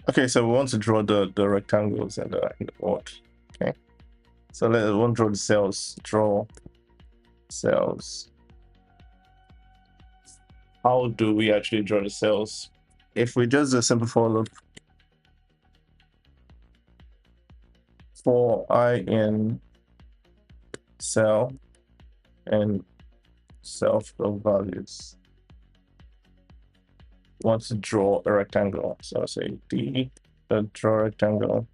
Okay, so we want to draw the rectangles in the board. Okay, so we want to draw the cells. Draw cells. How do we actually draw the cells? If we just do a simple for loop for I in cell and self of values, want to draw a rectangle. So say D, draw rectangle.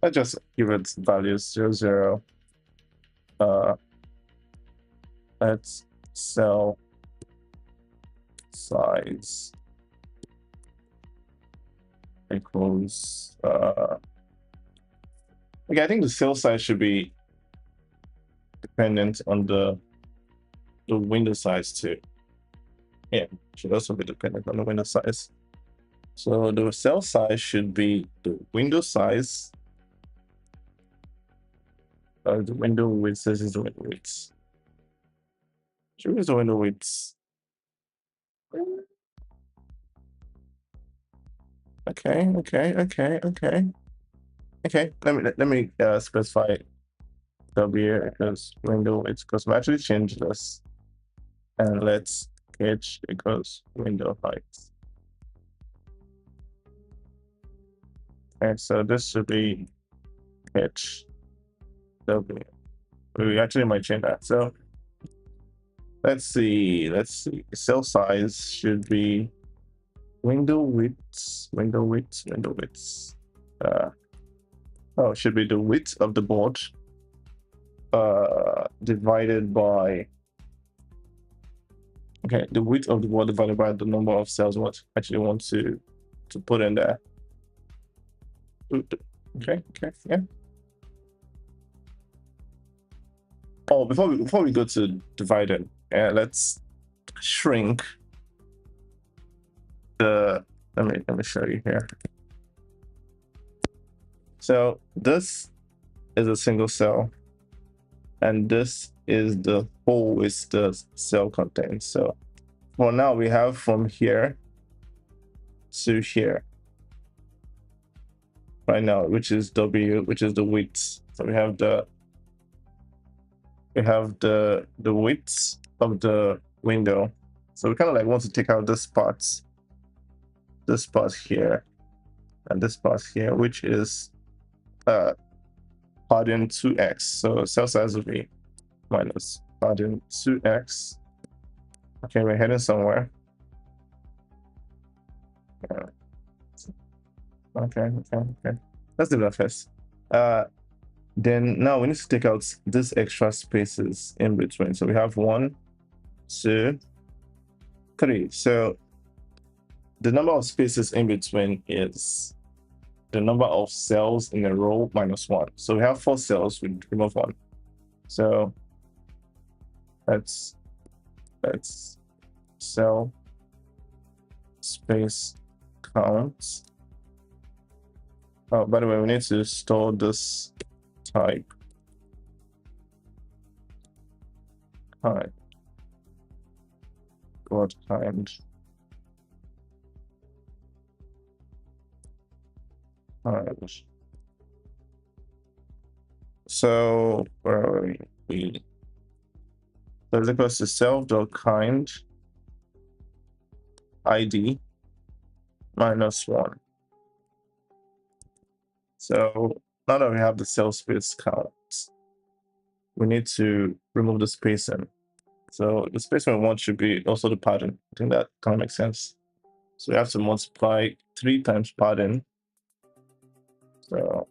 Let's just give it values 0, 0. Let's cell size equals okay, I think the cell size should be dependent on the window size too. Yeah, should also be dependent on the window size. So the cell size should be the window size. The window width, this is the window width. Should be the window width. Okay. Let me specify W equals window width because we actually changed this, and let's h equals window height. Okay, so this should be h w. We actually might change that. So let's see. Cell size should be window width. Oh, it should be the width of the board divided by the width of the board divided by the number of cells what actually want to put in there. Okay, yeah. Oh, before we go to divided, let's shrink the. Let me show you here. So this is a single cell, and this is the hole which the cell contains. So for now, we have from here to here right now, which is W, which is the width. So we have the width of the window. So we kind of like want to take out this part here, and this part here, which is padding 2x. So cell size will be minus padding 2x. Okay, we're heading somewhere. Okay. Let's do that first. Then now we need to take out these extra spaces in between. So we have 1, 2, 3. So the number of spaces in between is the number of cells in a row minus 1. So we have 4 cells, we remove 1. So let's cell space count. Oh, by the way, we need to store this type. God kind. So where are we? So it's equals to self.kind ID minus 1. So now that we have the cell space count, we need to remove the spacing. So the spacing we want should be also the padding. I think that kind of makes sense. So we have to multiply 3 times padding. So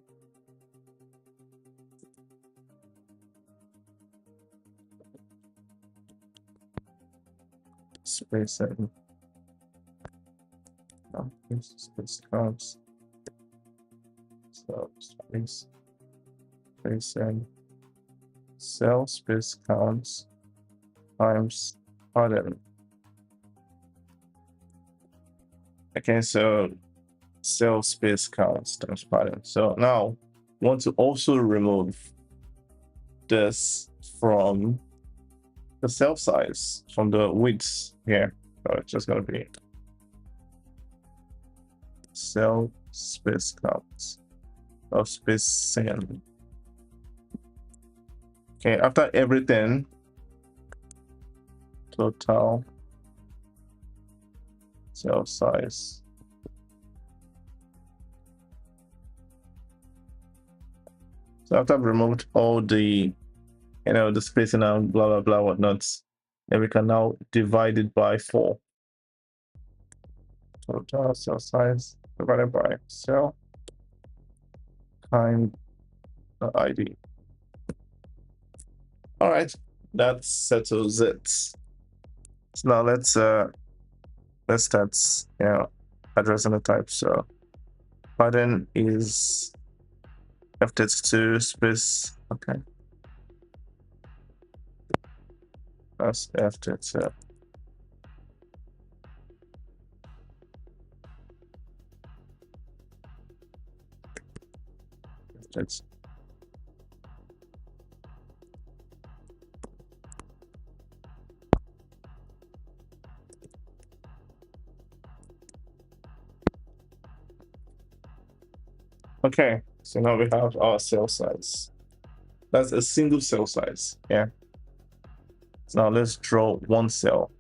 spacing. Space counts. So space spacing. Cell space counts times padding. Okay, so cell space counts times padding. So now we want to also remove this from the cell size, from the width here. So it's just going to be cell space counts of spacing. Okay, after everything, total cell size. So after I've removed all the, the spacing and blah, blah, blah, whatnot, then we can now divide it by 4. Total cell size divided by cell kind ID. All right, that settles it. So now let's start, addressing the type. So pattern is f32 space. Okay, that's f32. F32. Okay, so now we have our cell size. That's a single cell size. Yeah. So now let's draw one cell.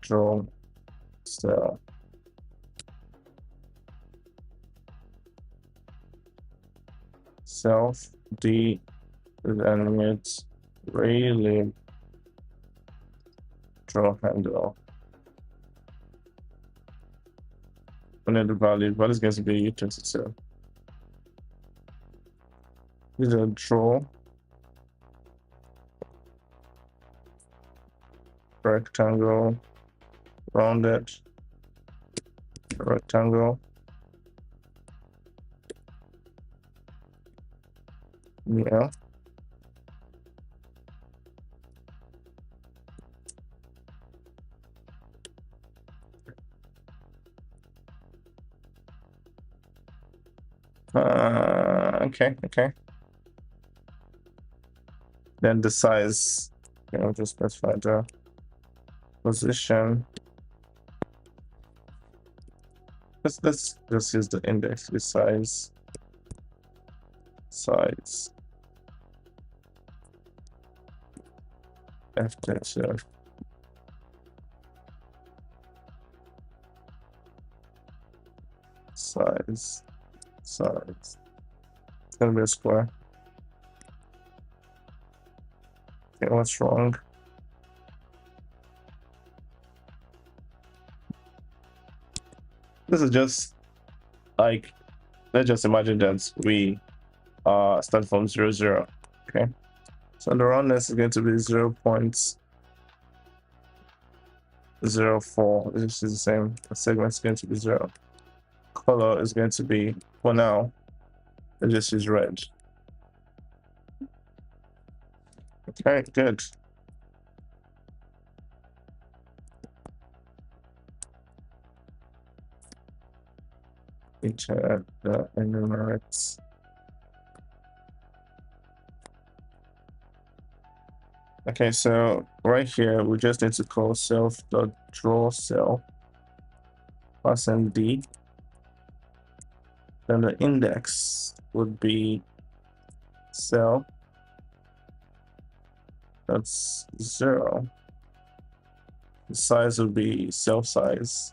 Draw cell. Self D animate raylib draw handle. And then the value is going to be U22. This is a draw rectangle, rounded rectangle. Yeah. Okay. Then the size, just specify the position. Let's just use the index, the size. F32. Size. It's gonna be a square. Okay, what's wrong? This is just like, let's just imagine that we start from 0, 0. Okay, so the roundness is going to be 0.04. This is the same. The segment is going to be 0. Color is going to be, for now, let's just use red. Okay, good. Enter the enumerates. Okay, so right here we just need to call self.draw cell, pass in D. Then the index would be cell. That's 0. The size would be cell size.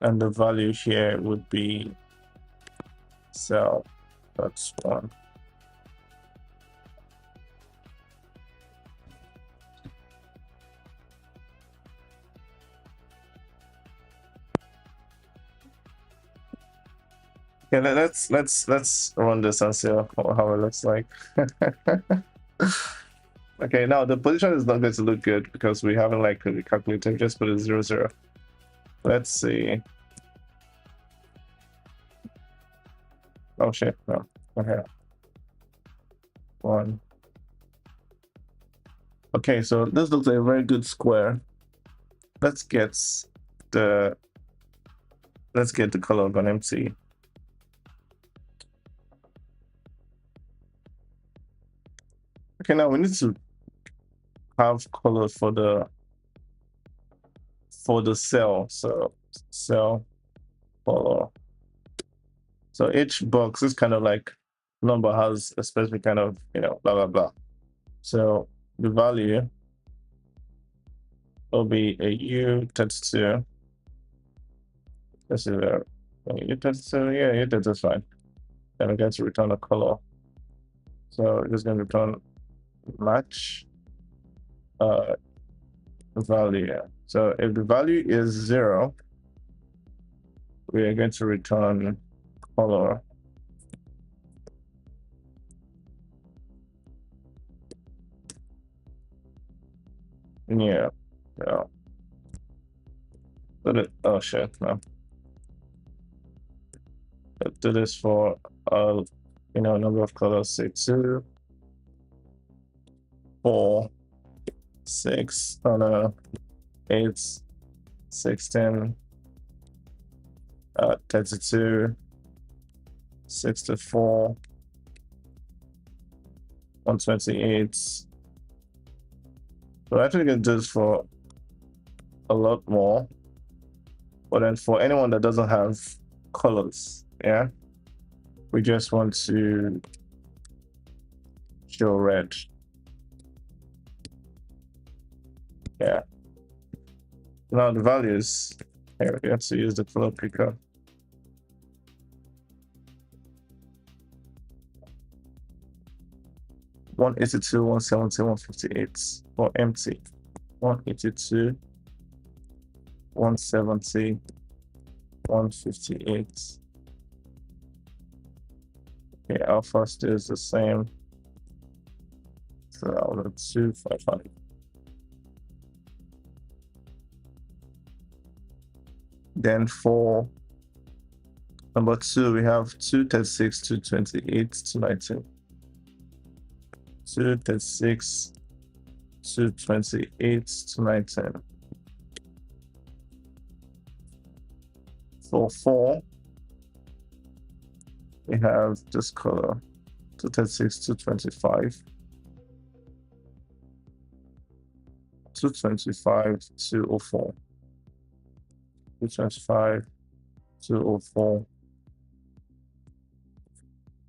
And the value here would be cell. That's 1. Yeah, let's run this and see how it looks like. Okay, now the position is not going to look good because we haven't like calculated. Just put it 0, 0. Let's see. Oh shit, no. Okay. 1. Okay, so this looks like a very good square. Let's get the color of an empty. Okay, now we need to have color for the cell. So cell color. So each box is kind of like number has a specific kind of, blah blah blah. So the value will be a U32. This is a U32. Yeah, U32 is fine. Then I'm going to return a color. So it's going to return match value. So if the value is 0, we are going to return color. Yeah. Yeah. Oh shit, no. Let's do this for number of colors, say 2, 4, 6, 8, 16, 32, 64, 128. So I actually can do this for a lot more. But then for anyone that doesn't have colors, yeah, we just want to show red. Yeah. Now the values, here we have to use the color picker. $182, $170, $158 for empty. $182, $170, $158. Okay, alpha stays the same. So I'll do 255. Then for number 2, we have 236, 228, 219. 236, 228, 219. For 4, we have this color, 236, 225, 225, 204, 225, 204,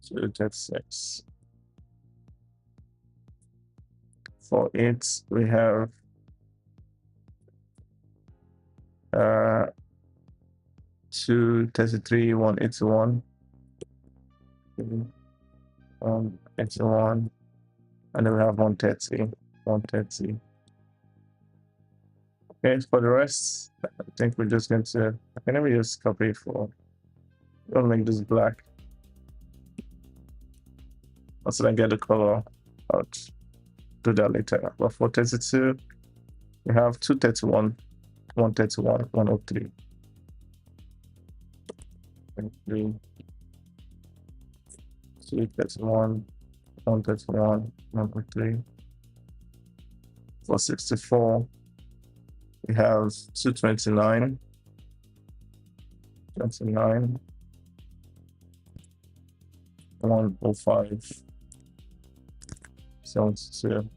236. For 8, we have 233, 181, 181, and then we have 130, 130. Okay, for the rest, I think we're just going to, let me just copy for, we'll make this black. Also, I get the color out. Do that later. But for 32, we have 231, 131, 103. 231, 131, 103. For 64, we have 229, 29, 105, 72.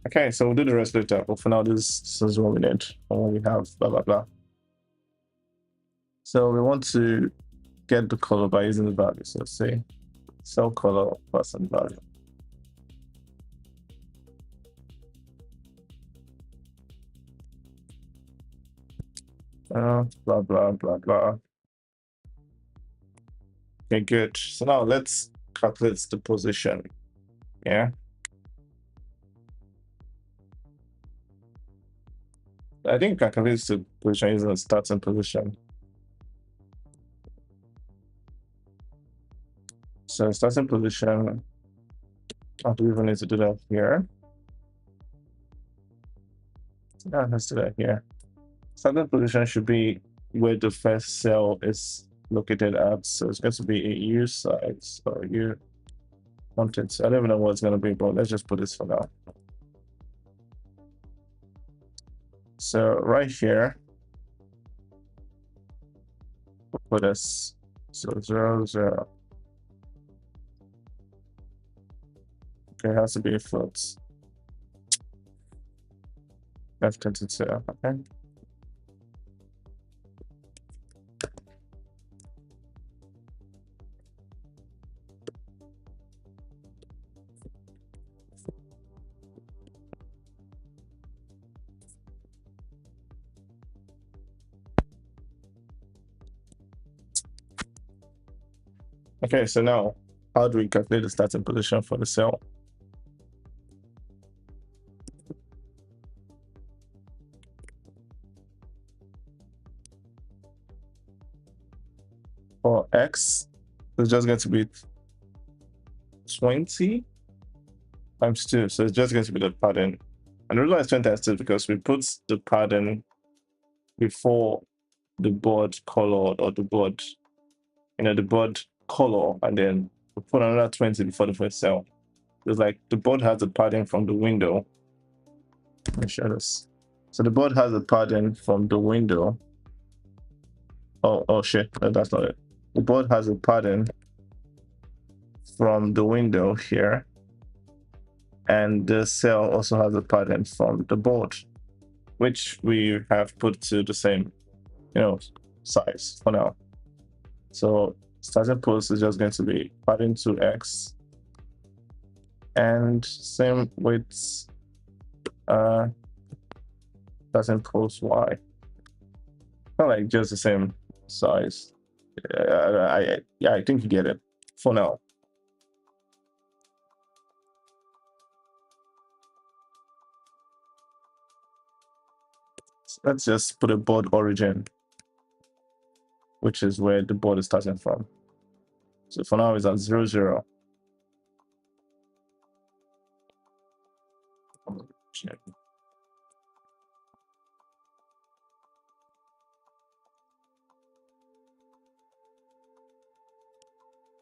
Okay, so we'll do the rest later, but for now, this is what we need, and what we have, blah, blah, blah. So we want to get the color by using the value. So say cell color person value. Blah, blah, blah, blah. Okay, good. So now let's calculate the position. Yeah. I think calculate the position using a starting position. So starting position, I do even need to do that here. Yeah, let's do that here. Starting position should be where the first cell is located at. So it's going to be a U size or U content. I don't even know what it's going to be, but let's just put this for now. So right here, we'll put this, so 0, 0. Okay, it has to be a float. F22, okay. Okay, so now how do we calculate the starting position for the cell? For x, it's just going to be 20 times 2. So it's just going to be the pattern. And the reason why it's 20 times 2 is because we put the pattern before the board color, or the board, the board color, and then we put another 20 before the first cell. It's like the board has the pattern from the window. Let me show this. So the board has the pattern from the window. Oh shit, no, that's not it. The board has a pattern from the window here, and the cell also has a pattern from the board, which we have put to the same, size for now. So starting pose is just going to be pattern to x, and same with starting pose y. Not like just the same size. I think you get it for now. Let's just put a board origin, which is where the board is starting from. So for now, it's at 0, 0.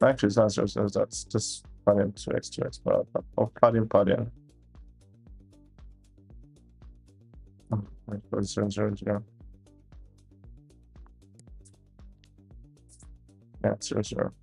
Actually, it's not 0, 0. That's just padding 2x, 2x, or padding. 0, 0, 0. Yeah, 0, 0.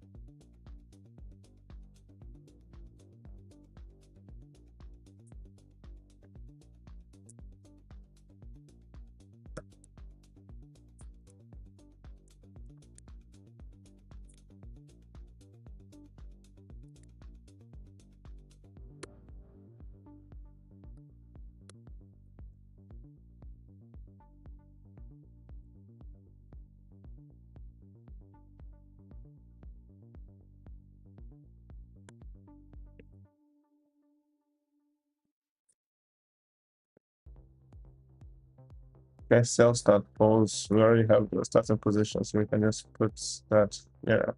Okay, cell start pose. We already have the starting position, so we can just put that here.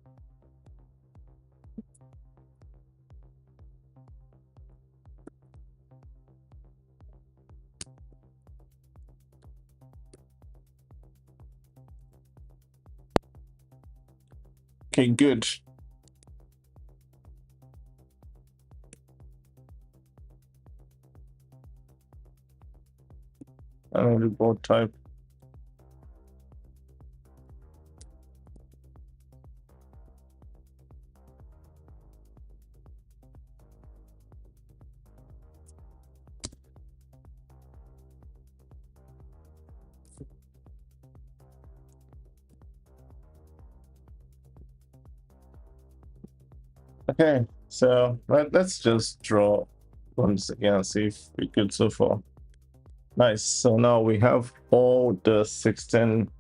Okay, good. I don't do board type. Okay, so let's just draw once again and see if we're good so far. Nice. So now we have all the 16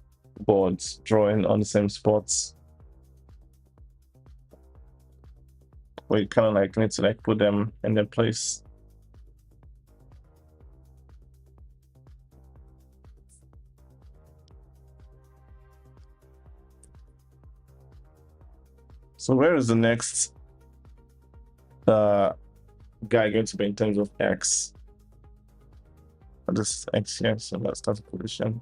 boards drawing on the same spots. We kind of like need to like put them in their place. So where is the next guy going to be in terms of x? This is x here, so let's start the position.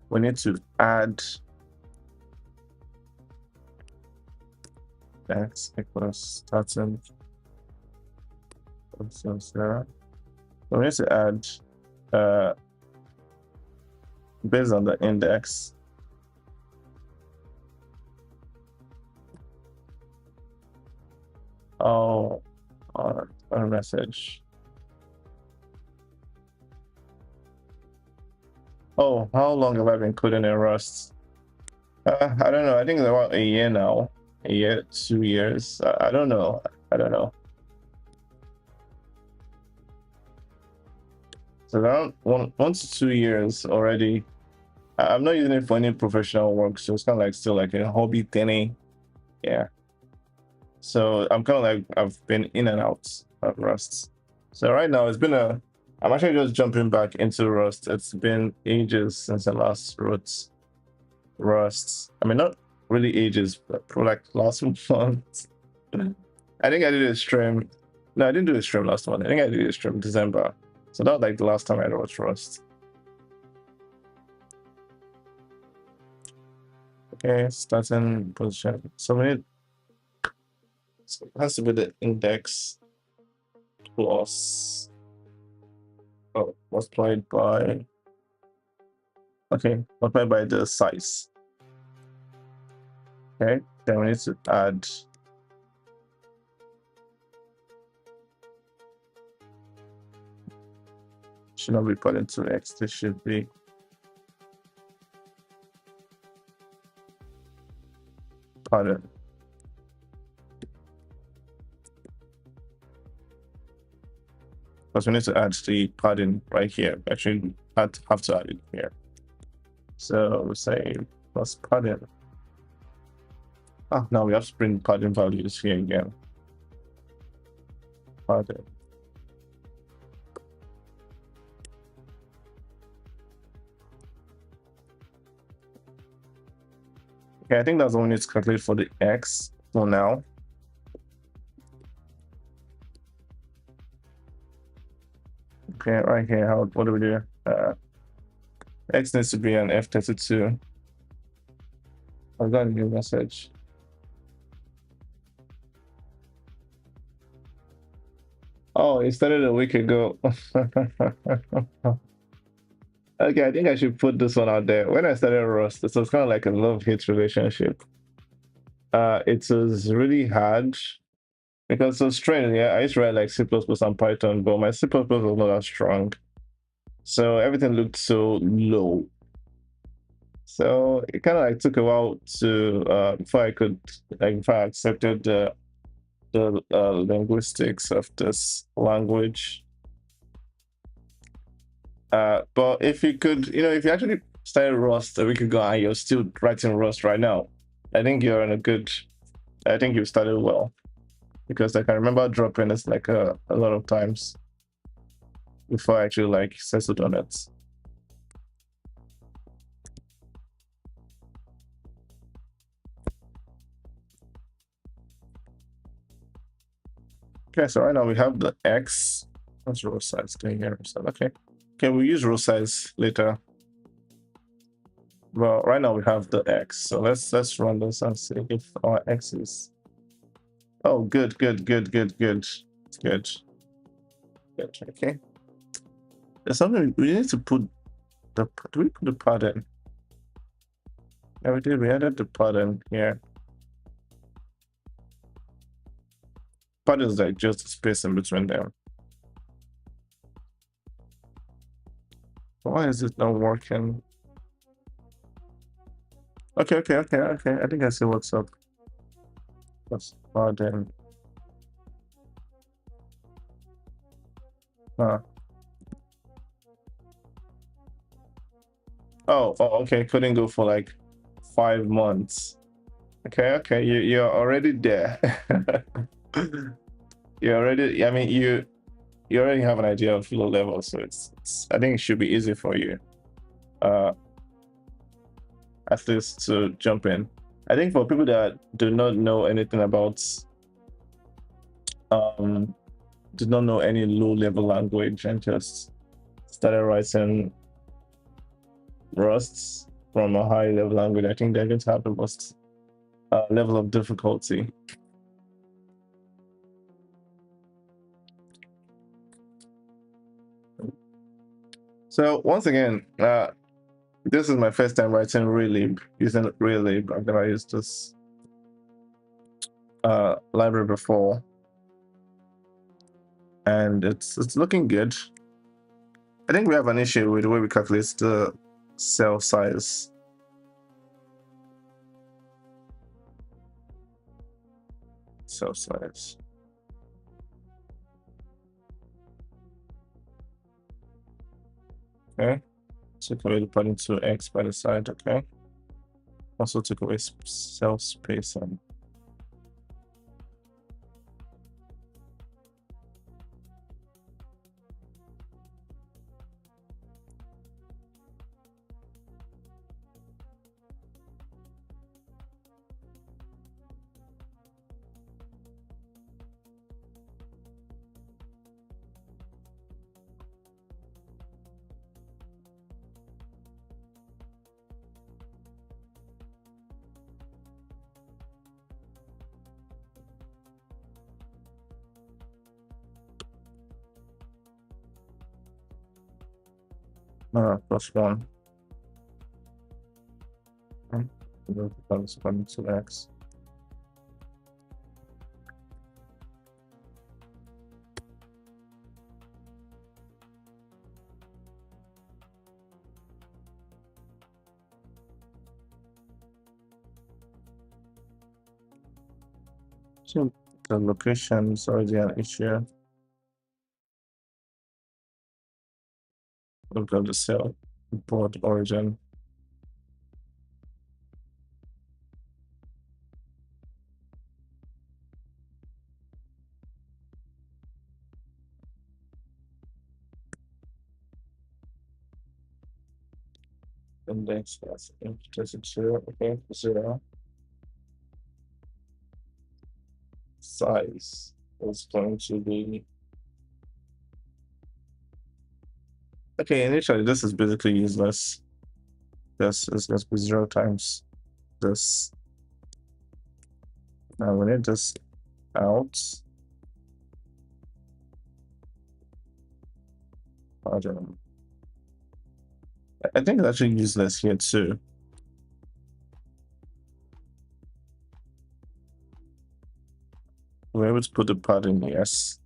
We need to add x equals starting. So we need to add based on the index. Oh, a message. Oh, how long have I been coding in Rust? I don't know. I think it's about a year now. A year, 2 years. I don't know. So around 1 to 2 years already. I'm not using it for any professional work, so it's kind of like still like a hobby thingy. Yeah. So I'm kind of like, I've been in and out of Rust. So right now I'm actually just jumping back into Rust. It's been ages since I last wrote Rust. I mean, not really ages, but for like last month. I think I did a stream. No, I didn't do a stream last month. I think I did a stream in December. So that was like the last time I wrote Rust. Okay, starting position. So we need, so it has to be the index plus multiplied by, okay, multiplied by the size. Okay, then we need to add should not be put into X, this should be pattern. Because we need to add the padding right here. Actually, have to add it here. So we say plus padding. Now we have to bring padding values here again. Padding. Okay, I think that's all we need to calculate for the X for now. Okay, right here, what do we do? X needs to be an F32. I got a new message. Oh, it started a week ago. Okay, I think I should put this one out there. When I started Rust, it was kind of like a love-hate relationship. It was really hard because it was strange. Yeah, I used to write like C++ and Python, but my C++ was not that strong. So everything looked so low. So it kind of like took a while to before I accepted the linguistics of this language. But if you could, if you actually started Rust a week ago and you're still writing Rust right now, I think you're in I think you've started well, because I can remember dropping this like a lot of times before I actually like settled on it. Okay, so right now we have the X. What's row size? Can you hear yourself? Okay. Okay, we'll use row size later. Well, right now we have the X. So let's run this and see if our X is. Oh, good. Good. Okay. There's something we need to put do we put the pattern? Yeah, we did. We added the pattern here. Pattern is like just space in between them. Why is it not working? Okay. I think I see what's up. That's pattern. Oh, okay. Couldn't go for like 5 months. Okay. You're already there. You're already. I mean, you already have an idea of low level, so it's. I think it should be easy for you. At least to jump in. I think for people that do not know anything about, do not know any low level language and just started writing Rust from a high level language, I think they're going to have the most level of difficulty. So once again, this is my first time writing raylib, using raylib. I've never used this library before, and it's looking good. I think we have an issue with the way we calculate the cell size. Cell size. Okay. Take away the padding to X by the side, okay. Also take away cell spacing. +1. Okay. Becomes 1 to X. So the location is already an issue. Look at the cell board origin. Index that's 0, okay, 0. Size is going to be okay. Initially, this is basically useless. This is going to be 0 times this. Now we need this out. I don't know. I think it's actually useless here too. We're able to put the padding, yes.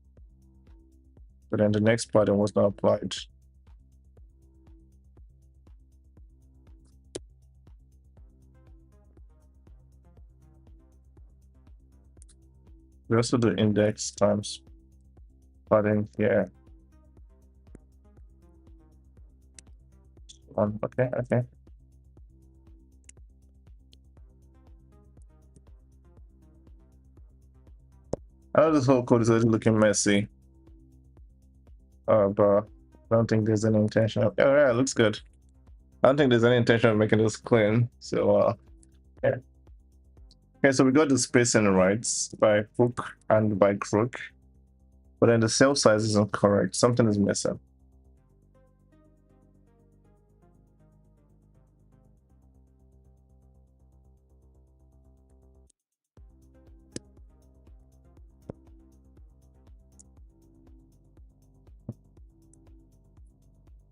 But then the next padding was not applied. We also do index times padding here. Okay, okay. I know this whole code is already looking messy. But I don't think there's any intention of, oh yeah, it looks good. I don't think there's any intention of making this clean. So yeah. Okay, so we got the spacing right by hook and by crook. But then the cell size isn't correct. Something is missing.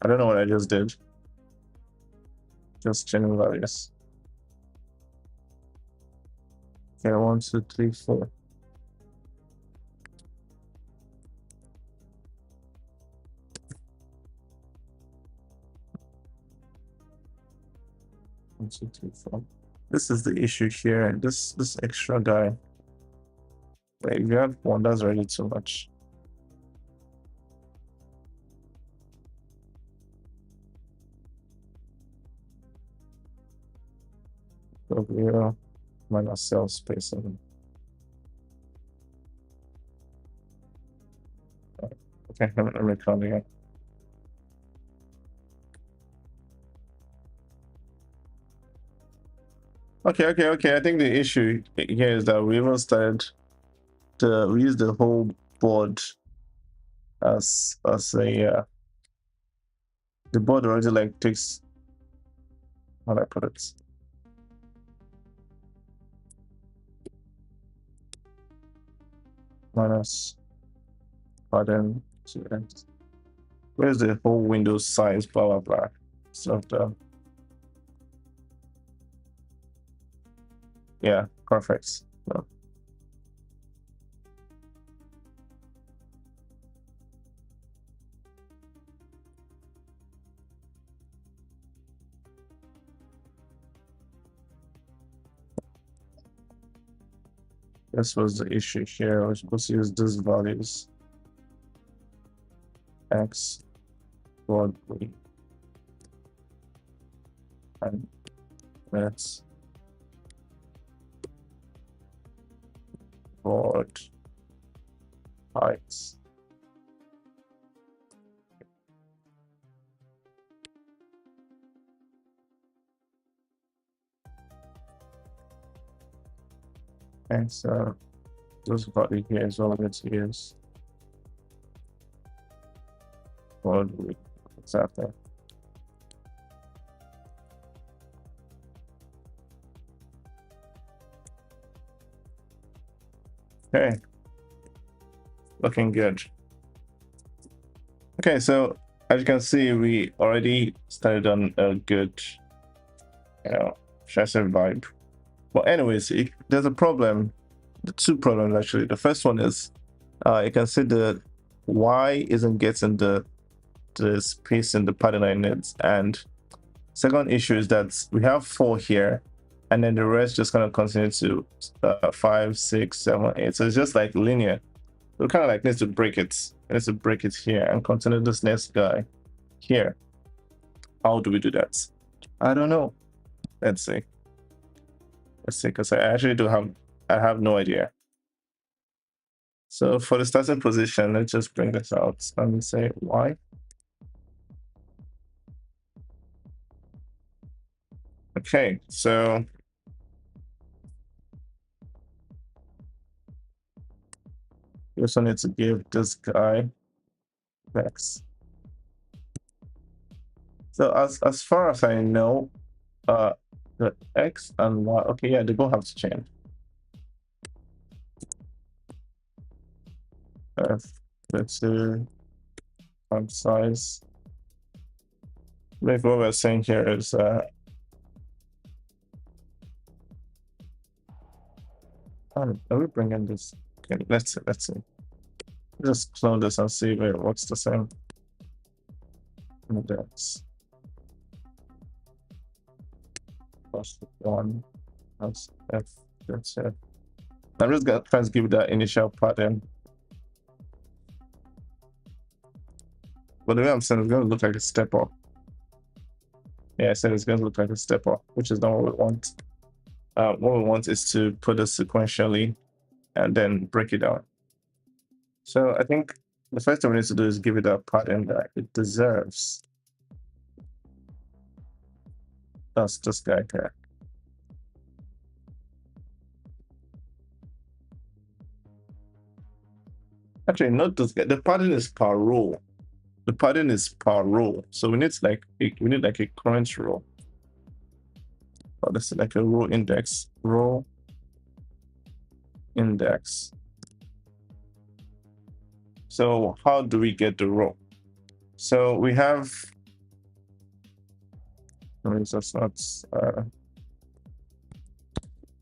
I don't know what I just did. Just changing values. Okay, 1, 2, 3, 4. One, 2, 3, 4. This is the issue here. This extra guy. Wait, if you have 1, that's already too much. So 0 minus cell spacing. Okay, let me count again. Okay. I think the issue here is that we even started to use the whole board as a the board already like takes, how do I put it? Minus padding to X. Where's the whole window size, blah blah blah. So yeah, perfect. No. This was the issue here. We're supposed to use these values. X, 1, 3. and let's board heights. And so those body here is all let's use. What do we exactly? Okay, looking good. Okay, so as you can see, we already started on a good, chassis vibe. But anyways, there's a problem. The two problems actually. The first one is you can see the Y isn't getting the space in the pattern I need, and second issue is that we have 4 here, and then the rest just kind of continue to 5, 6, 7, 8. So it's just like linear. We kind of like need to break it. Let's break it here and continue this next guy here. How do we do that? I don't know. Let's see. Let's see, because I actually I have no idea. So for the starting position, let's just bring this out and say Y. Okay, so we also need to give this guy X. So as far as I know, the X and Y, okay, yeah, they both have to change. Let's do font size. Maybe what we're saying here is are we bringing this? Okay, let's see. Just clone this and see if it works the same. Index plus 1 as F. That's it. I'm just gonna try to give that initial pattern. But the way I'm saying it's gonna look like a step up. Yeah, I said it's gonna look like a step up, which is not what we want. What we want is to put it sequentially and then break it down. So I think the first thing we need to do is give it a pattern that it deserves. That's this guy here. Actually, not this guy. The pattern is per row. The pattern is per row. So we need like a current row. Oh, this is like a row index. Row index. So how do we get the row? So we have, that's not,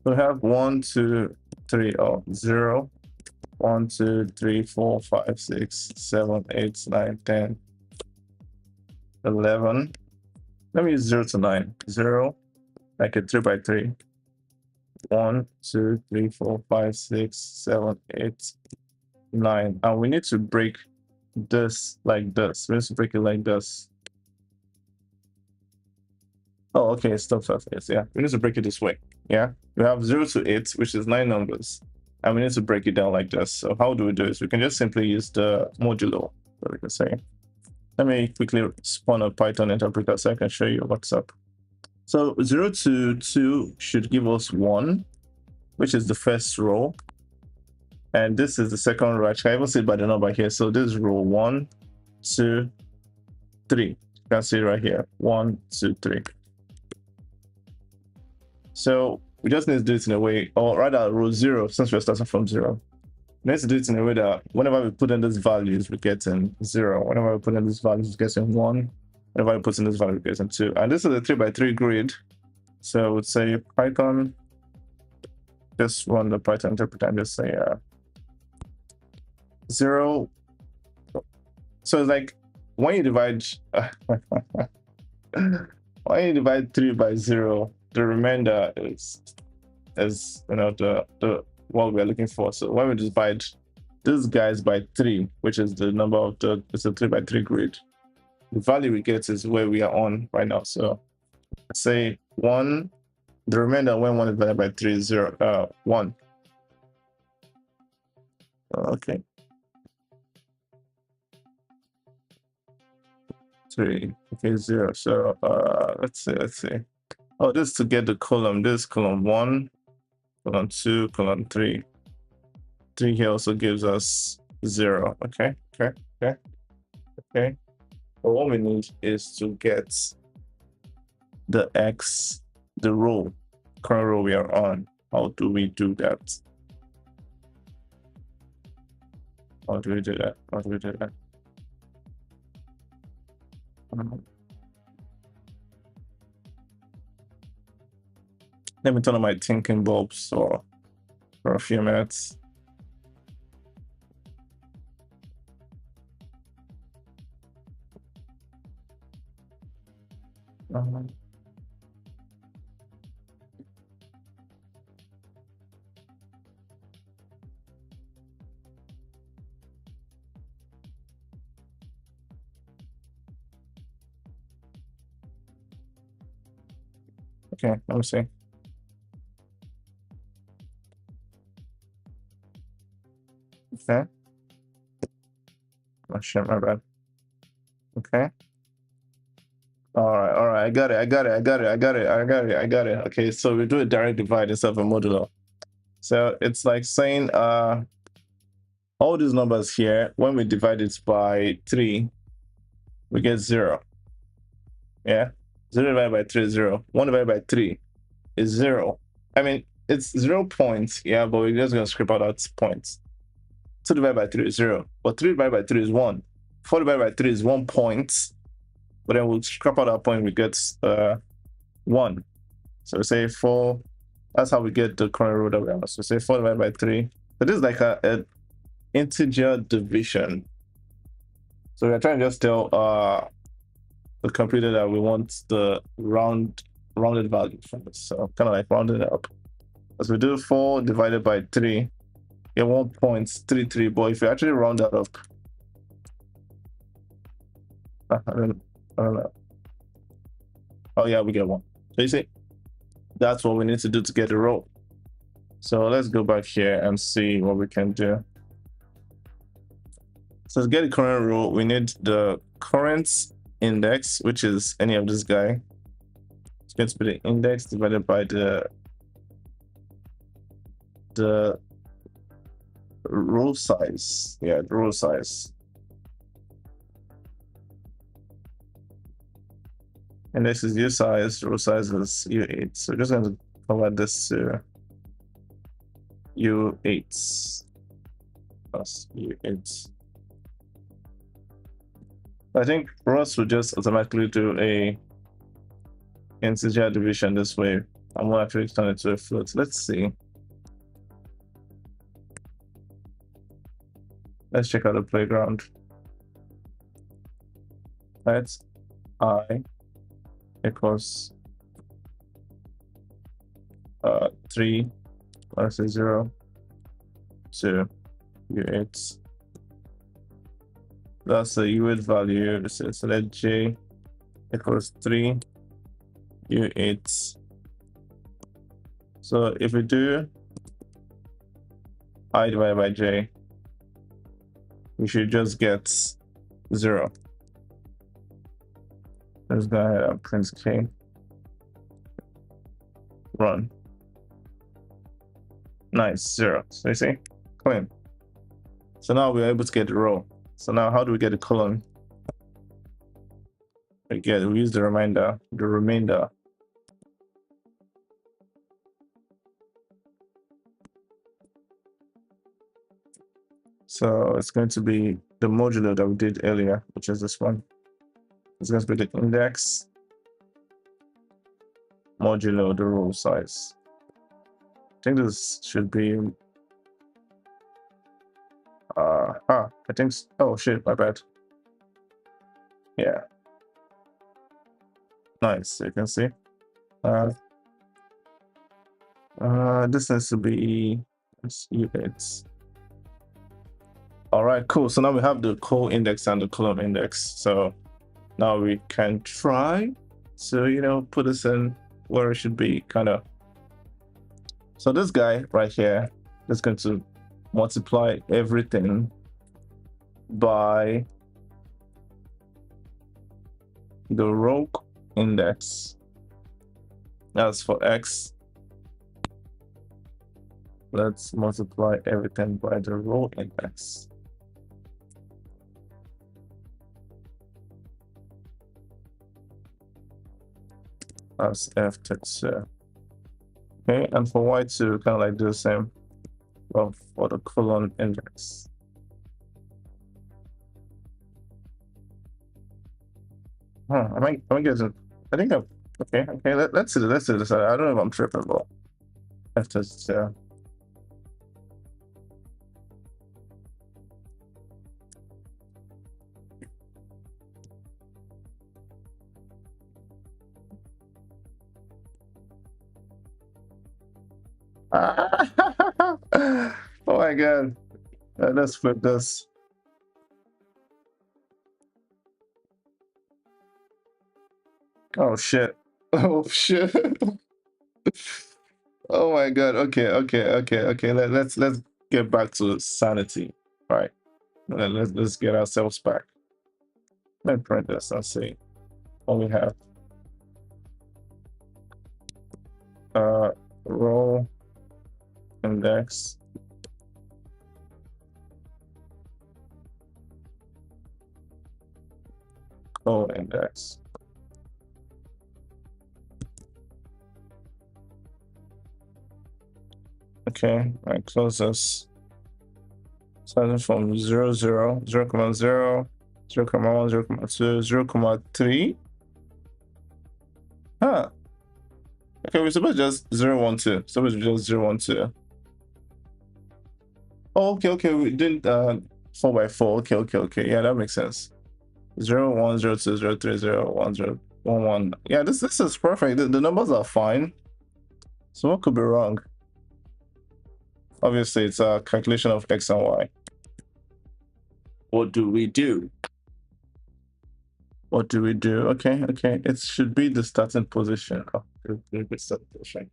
we have 1, 2, 3, 0, 1, 2, 3, 4, 5, 6, 7, 8, 9, 10, 11. Let me use 0 to 9. 0, like a 3 by 3. 1, 2, 3, 4, 5, 6, 7, 8, 9. And we need to break this like this. We need to break it like this. Oh, okay, stop. Yeah, we need to break it this way. Yeah, we have 0 to 8, which is 9 numbers, and we need to break it down like this. So how do we do this? We can just simply use the modulo, so we can say. Let me quickly spawn a Python interpreter so I can show you what's up. So 0 to 2 should give us 1, which is the first row, and this is the second row. I can even see it by the number here. So this is row 1, 2, 3. You can see right here 1, 2, 3. So we just need to do it in a way, or rather row 0, since we're starting from 0. We need to do it in a way that whenever we put in these values, we get in 0. Whenever we put in these values, we get in 1. Whenever we put in this value, we get in 2. And this is a 3 by 3 grid. So I would say Python, just run the Python interpreter and just say 0. So it's like when you divide when you divide 3 by 0, the remainder is the what we're looking for. So when we divide these guys by 3, which is the number of it's a 3 by 3 grid, the value we get is where we are on right now. So say 1, the remainder when 1 divided by 3 is 0, 1. Okay. 3, okay, 0. So let's see. Oh, this is to get the column. This column 1, column 2, column 3. 3 here also gives us 0. Okay. But what we need is to get the X, the row, current row we are on. How do we do that? Let me turn on my thinking bulbs for a few minutes. Okay, let me see. Okay. Oh shit, my bad. Okay. All right. I got it. Okay, so we do a direct divide instead of a modulo. So it's like saying all these numbers here, when we divide it by 3, we get 0. Yeah. 0 divided by 3 is 0. 1 divided by 3 is 0. I mean, it's 0 points, yeah, but we're just gonna script out that points. 2 divided by 3 is 0, but 3 divided by 3 is 1. 4 divided by 3 is 1 point, but then we'll scrap out that point, we get 1. So we say 4, that's how we get the current row that we have. So say 4 divided by 3. So this is like an integer division. So we're trying to just tell the computer that we want the rounded value from this. So kind of like rounding it up. As we do 4 divided by 3, get 1.33. But if you actually round that up, I don't know. Oh yeah, we get 1. So you see, that's what we need to do to get a row. So let's go back here and see what we can do. So to get the current row, we need the current index, which is any of this guy. It's going to be the index divided by the row size. Yeah, the row size. And this is U size, row size is U8. So we're just going to convert this to U8 plus U8. I think Ross will just automatically do a integer division this way. I'm going to actually turn it to a float. Let's see. Let's check out the playground. Let's I equals 3 plus 0 to U8. That's the U8 value. So let J equals 3 U8. So if we do I divided by J, we should just get 0. Let's go ahead and print K. Run. Nice, 0. So you see, clean. So now we're able to get the row. So now how do we get the column? Again, we use the remainder. So it's going to be the modulo that we did earlier, which is this one. It's going to be the index modulo the row size. I think this should be I think, oh shit, my bad. Yeah. Nice, you can see. This has to be U8. All right, cool. So now we have the co-index and the column index. So now we can try So, you know, put this in where it should be, kind of. So this guy right here is going to multiply everything by the row index. That's for X. Let's multiply everything by the row index. That's F2. Okay, and for Y2, kind of like do the same, well, for the colon index. Am I getting? I think I'm okay. Okay, let's do this. I don't know if I'm tripping, but F2. Oh my god. Let's flip this. Oh shit. Oh shit. Oh my god. Okay. Let's get back to sanity. All right. Let's get ourselves back. Let me print this and see what we have. Row index. Row index. Okay, I close this. Starting from 0, 0, 0, 0, 0, 0, 1, 0, 2, 0, 3. Huh. Okay, we're supposed to just 0, 1, 2. Supposed to just 0, 1, 2. Oh, okay. We didn't 4 by 4. Okay. Yeah, that makes sense. 0, 1, 0, 2, 0, 3, 0, 1, 0, 1, 1. Yeah, this is perfect. The numbers are fine. So what could be wrong? Obviously, it's a calculation of X and Y. What do we do? Okay. It should be the starting position. Oh, the starting position.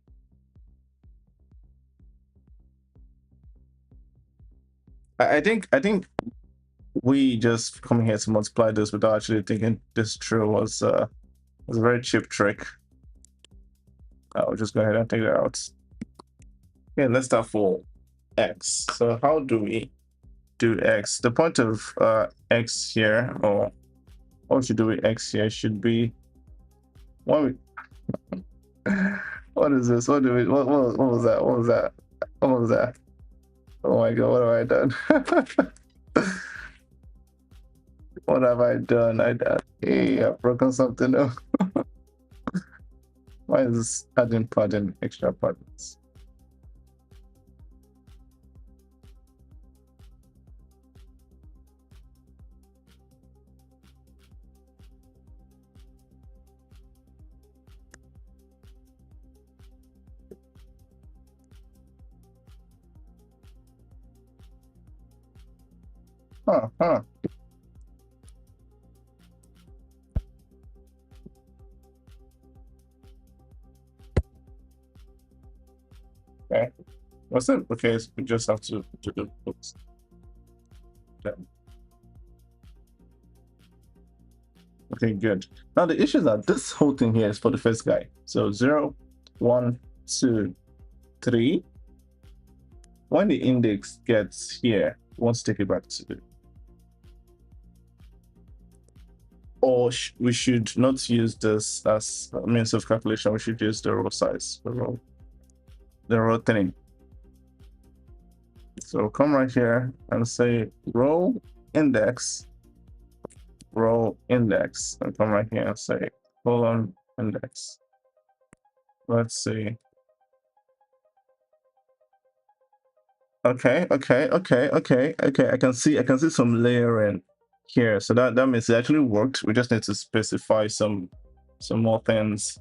I think we just coming here to multiply this without actually thinking this through was a very cheap trick. I'll just go ahead and take that out. Okay, let's start for X. So how do we do X? The point of X here, or what we should do with X here, should be what we what is this? What was that? Oh my god, what have I done? What have I done? Hey, I've broken something up. Why is this adding padding extra paddings? Huh. Okay. What's it? Okay, so we just have to do the books. Okay, good. Now the issue is that this whole thing here is for the first guy. So 0, 1, 2, 3. When the index gets here, we want to take it back to the... Or we should not use this as a means of calculation. We should use the row size, the row thing. So come right here and say row index, and come right here and say colon index. Let's see. Okay. I can see some layering here. So that means it actually worked. We just need to specify some more things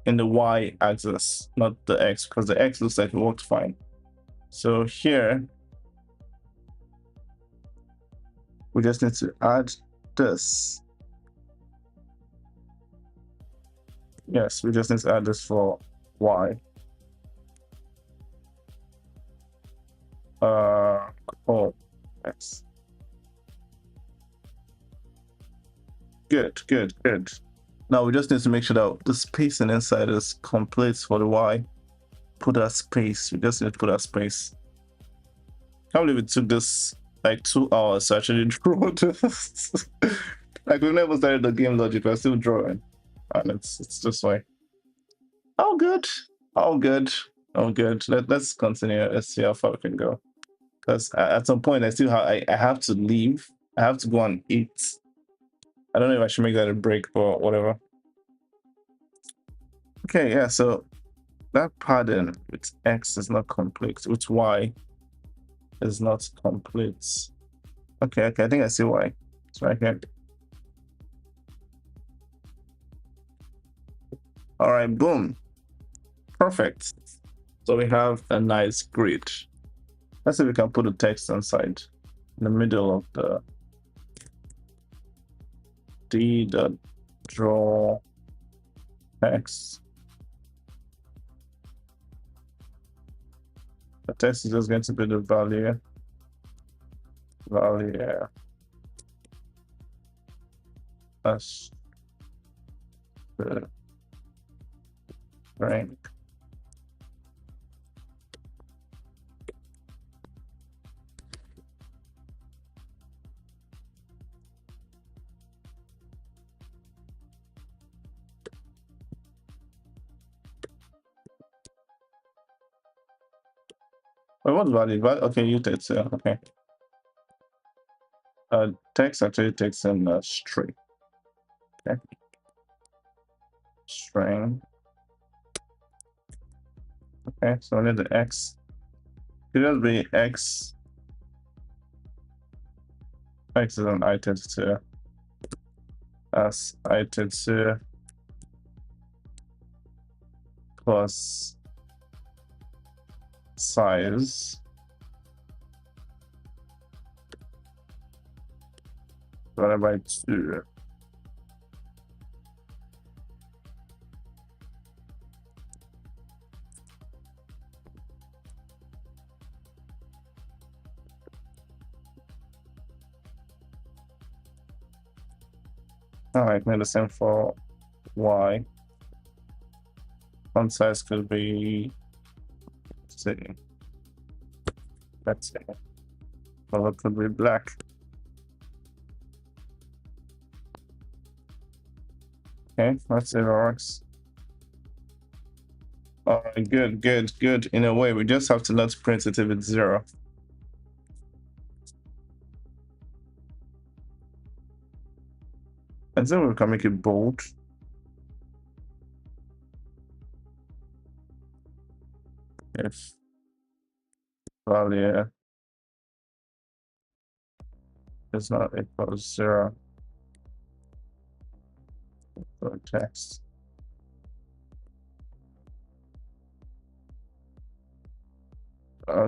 in the Y axis, not the X, because the X looks like it worked fine. So here we just need to add this. Yes, we just need to add this for Y. Oh, X. Good, good, good. Now we just need to make sure that the spacing inside is complete for the Y. Put that space. We just need to put that space. Can't believe it took this like 2 hours to actually draw this. Like we've never started the game logic, we're still drawing. And it's this way. Oh good. Oh good. Oh good. Let's continue. Let's see how far we can go. Because at some point I have to leave. I have to go and eat. I don't know if I should make that a break, but whatever. Okay, yeah, so that pattern with X is not complete, with Y is not complete. Okay, I think I see why. It's right here. All right, boom. Perfect. So we have a nice grid. Let's see if we can put the text inside in the middle of the d.draw text. The text is just going to be the value. That's the rank. Wait, what value? Okay, you did so. Okay. Text actually takes in a string. Okay. String. Okay, so we need the X. It will be X. X is an iterate2 as iterate2 plus size divided by 2. All right, make the same for Y. Font size could be, let's see, color could be black. Okay, let's see if it works. All right, good. In a way, we just have to not print it if it's 0. And then we can make it bold. If value is not equal to 0 for text.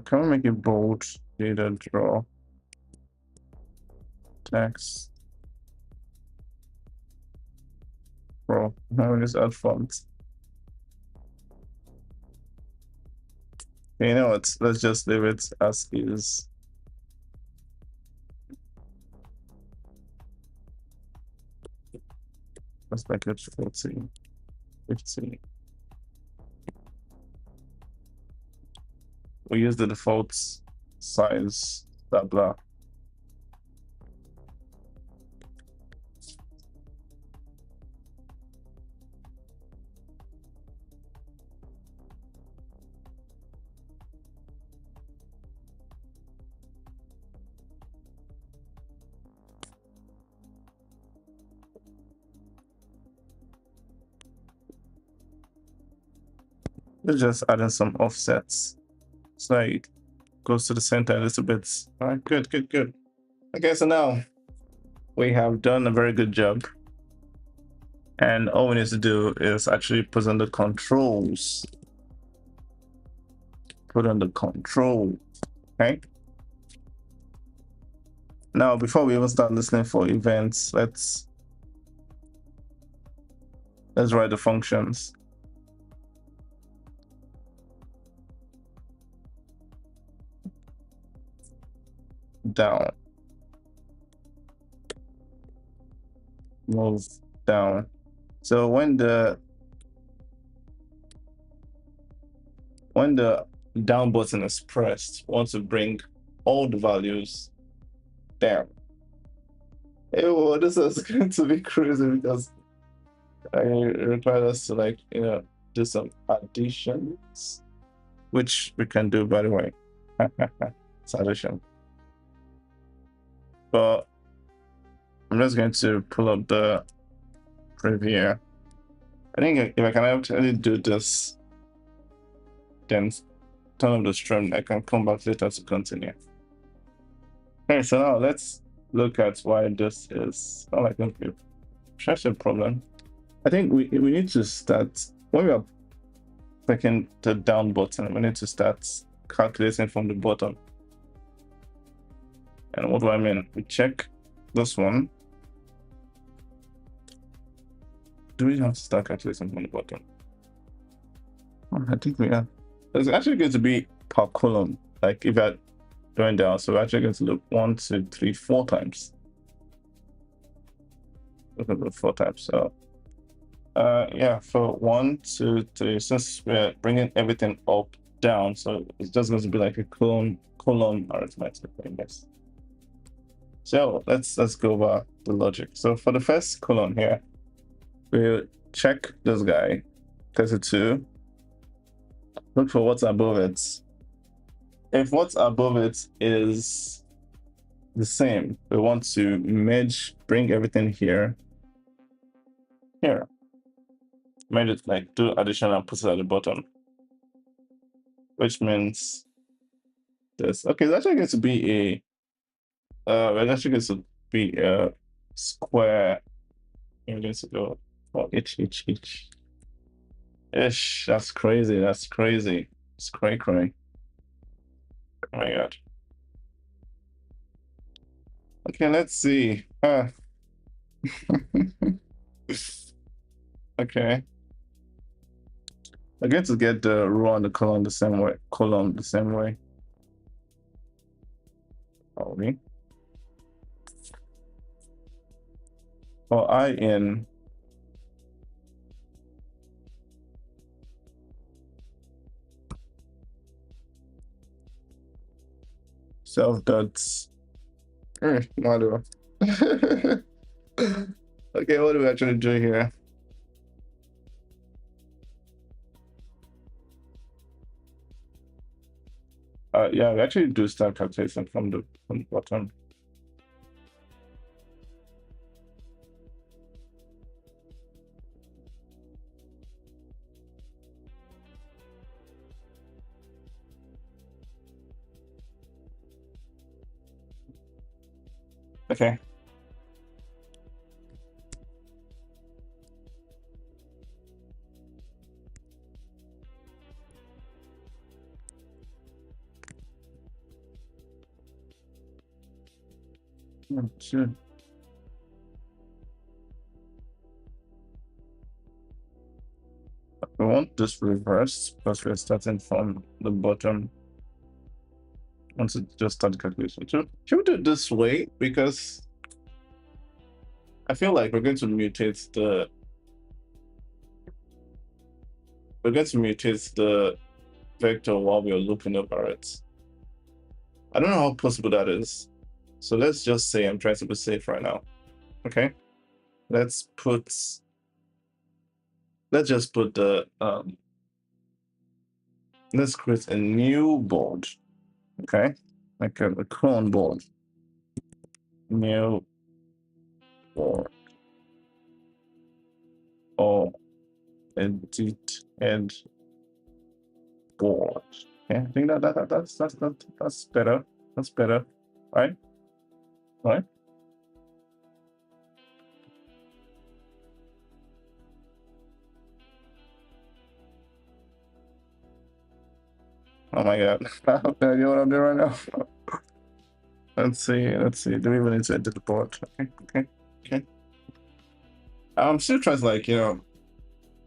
Can we make it bold? Data draw text. Bro, now we just add fonts. Okay, you know what? Let's just leave it as is. Let's make it 40, 50. We use the default size, blah. Let's just add in some offsets. So it goes to the center a little bit. All right, good. Okay, so now we have done a very good job. And all we need to do is actually put on the controls. Okay. Now, before we even start listening for events, let's Let's write the functions. Down. Move down. So when the down button is pressed, we want to bring all the values down. Hey, well, this is going to be crazy because it requires us to, like, you know, do some additions, which we can do, by the way. It's addition. But I'm just going to pull up the preview. I think if I can actually do this, then turn off the stream, I can come back later to continue. Okay, so now let's look at why this is not like a problem. I think we need to start when we are clicking the down button. We need to start calculating from the bottom. And what do I mean? We check this one. Do we have to start calculating from the bottom? I think we are. It's actually going to be per column. Like if you're going down, so we're actually going to look 1, 2, 3, 4 times. Look at the 4 times. So yeah, for 1, 2, 3, since we're bringing everything up, down, so it's just going to be like a column arithmetic, I guess. So let's go over the logic. So for the first column here, we'll check this guy, 32. Look for what's above it. If what's above it is the same, we want to merge, bring everything here. Made it like do addition and put it at the bottom, which means this. Okay, it's actually going to be a it's actually going to be a square. You're going to go for each. Ish, that's crazy. That's crazy. It's cray. Oh my god. Okay, let's see. Okay. I'm going to get the row and the column the same way. Okay. For I in self dots. Model. Okay, what do we actually do here? Yeah, we actually do start calculation from the bottom. Okay. Sure. We want this reversed because we're starting from the bottom. Want to just start the calculation. Should we do it this way? Because I feel like we're going to mutate the vector while we're looking over it. I don't know how possible that is. So let's just say I'm trying to be safe right now. Okay. Let's just put the let's create a new board. Okay, like a clone board. New board. Or edit and board. Okay, I think that's better. That's better, right? Right? Oh my god. I have no idea what I'm doing right now. Let's see. Do we even need to edit the board? Okay. I'm still trying to, like, you know,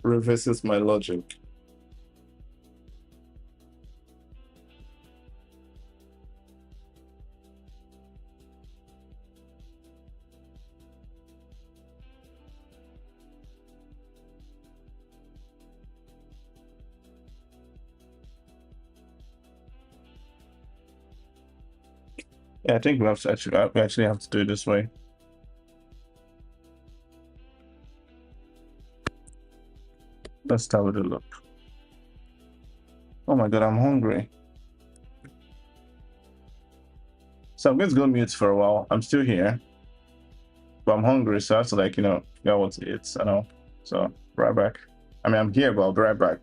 reverses my logic. Yeah, I think we actually have to do it this way. Let's start with a look. Oh my god, I'm hungry. So I'm going to go mute for a while. I'm still here, but I'm hungry, so I have to, like, figure out what to eat. I know. So right back. I mean, I'm here, but I'll be right back.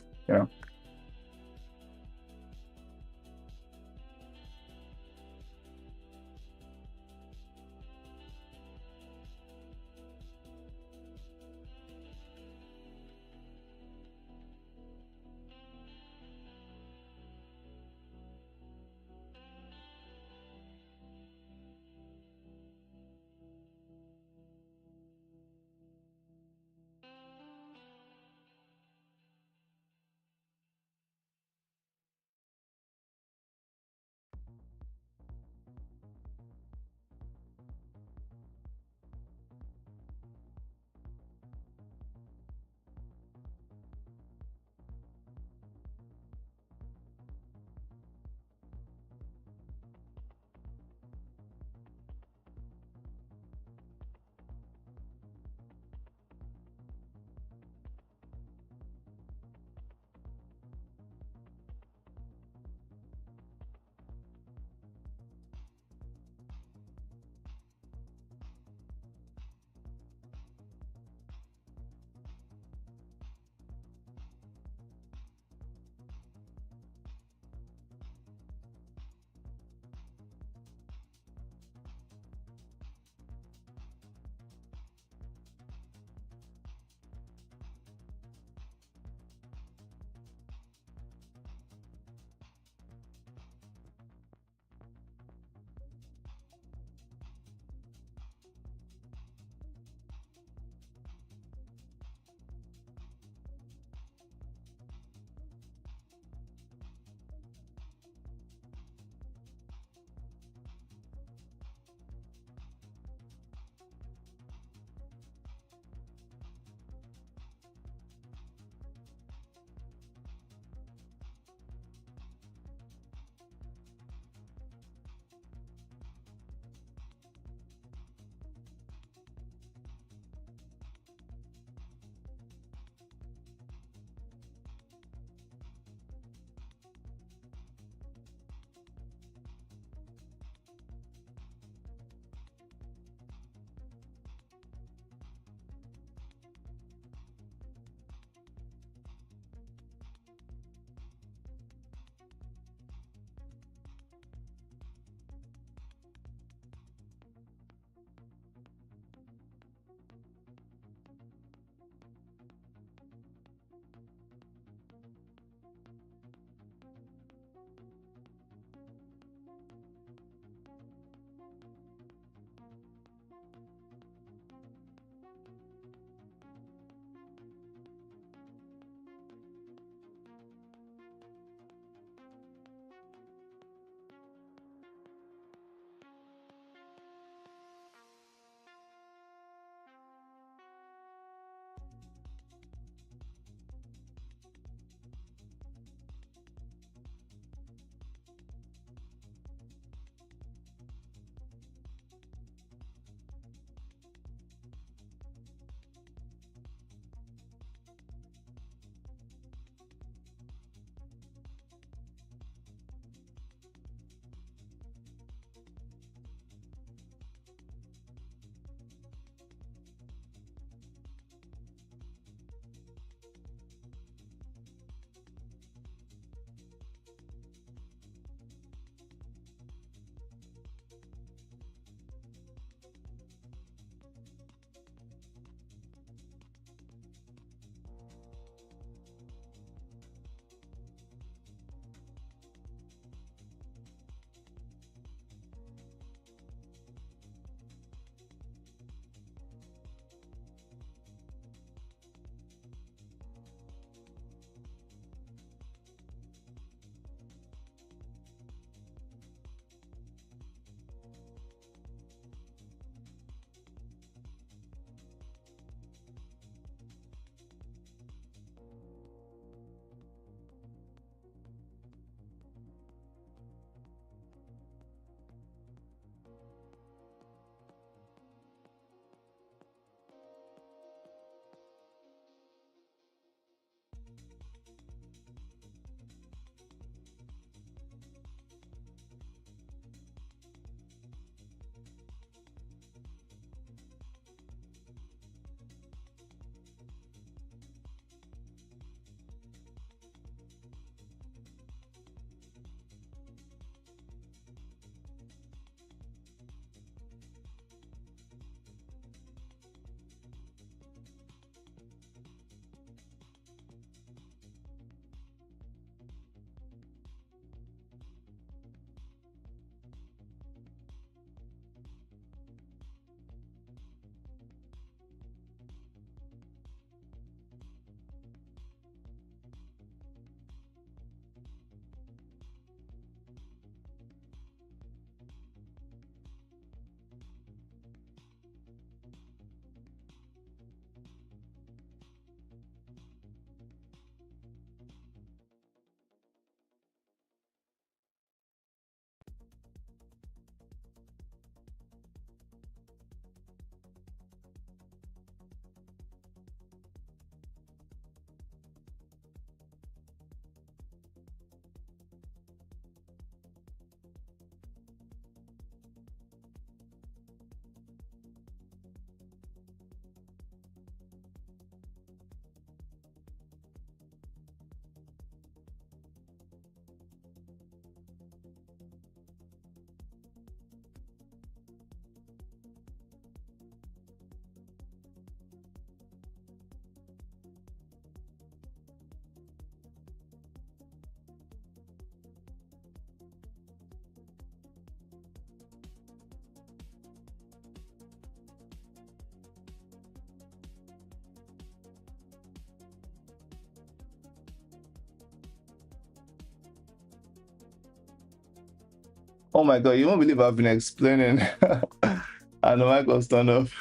Oh my god, you won't believe I've been explaining and the mic was turned off.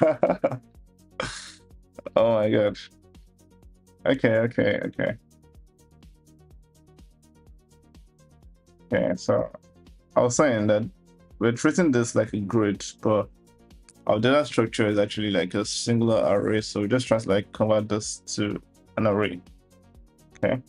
Oh my god. Okay. Okay, so I was saying that we're treating this like a grid, but our data structure is actually like a singular array, so we just try to like convert this to an array. Okay.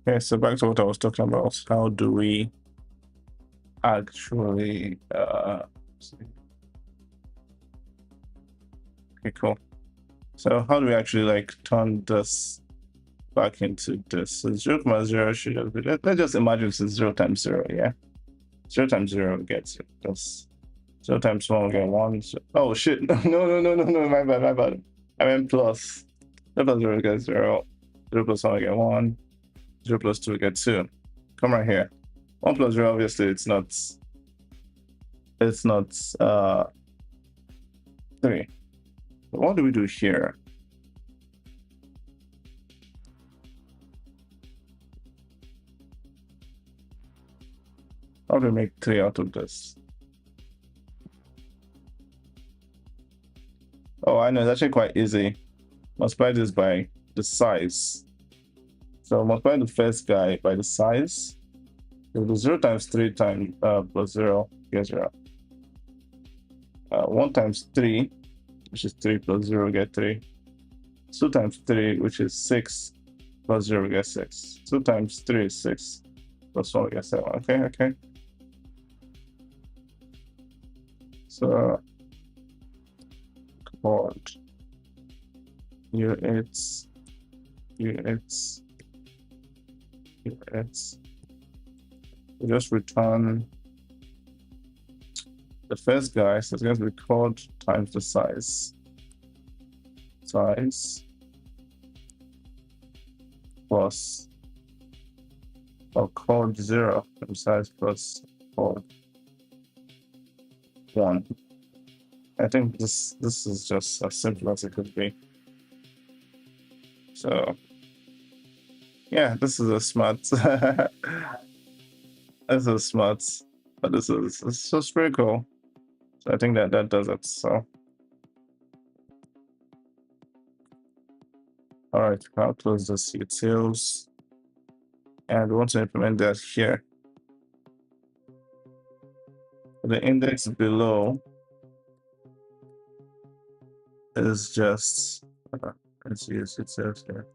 Okay, so back to what I was talking about. How do we actually okay, cool. So how do we actually like turn this back into this? So 0.0 should have been, let's just imagine it's 0 times 0, yeah? 0 times 0 gets this. 0 times 1 will get 1. So, oh shit. No, my bad. I meant plus. 0 plus 0 gets 0. 0 plus 1 will get 1. 0 plus 2 will get 2. Come right here. 1 plus 0, obviously it's not 3. But what do we do here? How do we make 3 out of this? Oh, I know, it's actually quite easy. Multiply this by the size. So multiply the first guy by the size. So the 0 times 3 times plus 0 get 0. 1 times 3, which is 3 plus 0 get 3. 2 times 3, which is 6 plus 0 get 6. 2 times 3 is 6 plus 1 get 7. Okay. So chord units. We just return the first guy, so it's going to be chord times the size plus chord 0 times size plus chord 1. I think this is just as simple as it could be. So yeah, this is a smart this is smart, but this is pretty cool. So I think that does it. So all right, I'll close this utils, and we want to implement that here. The index below is just let's use utils here.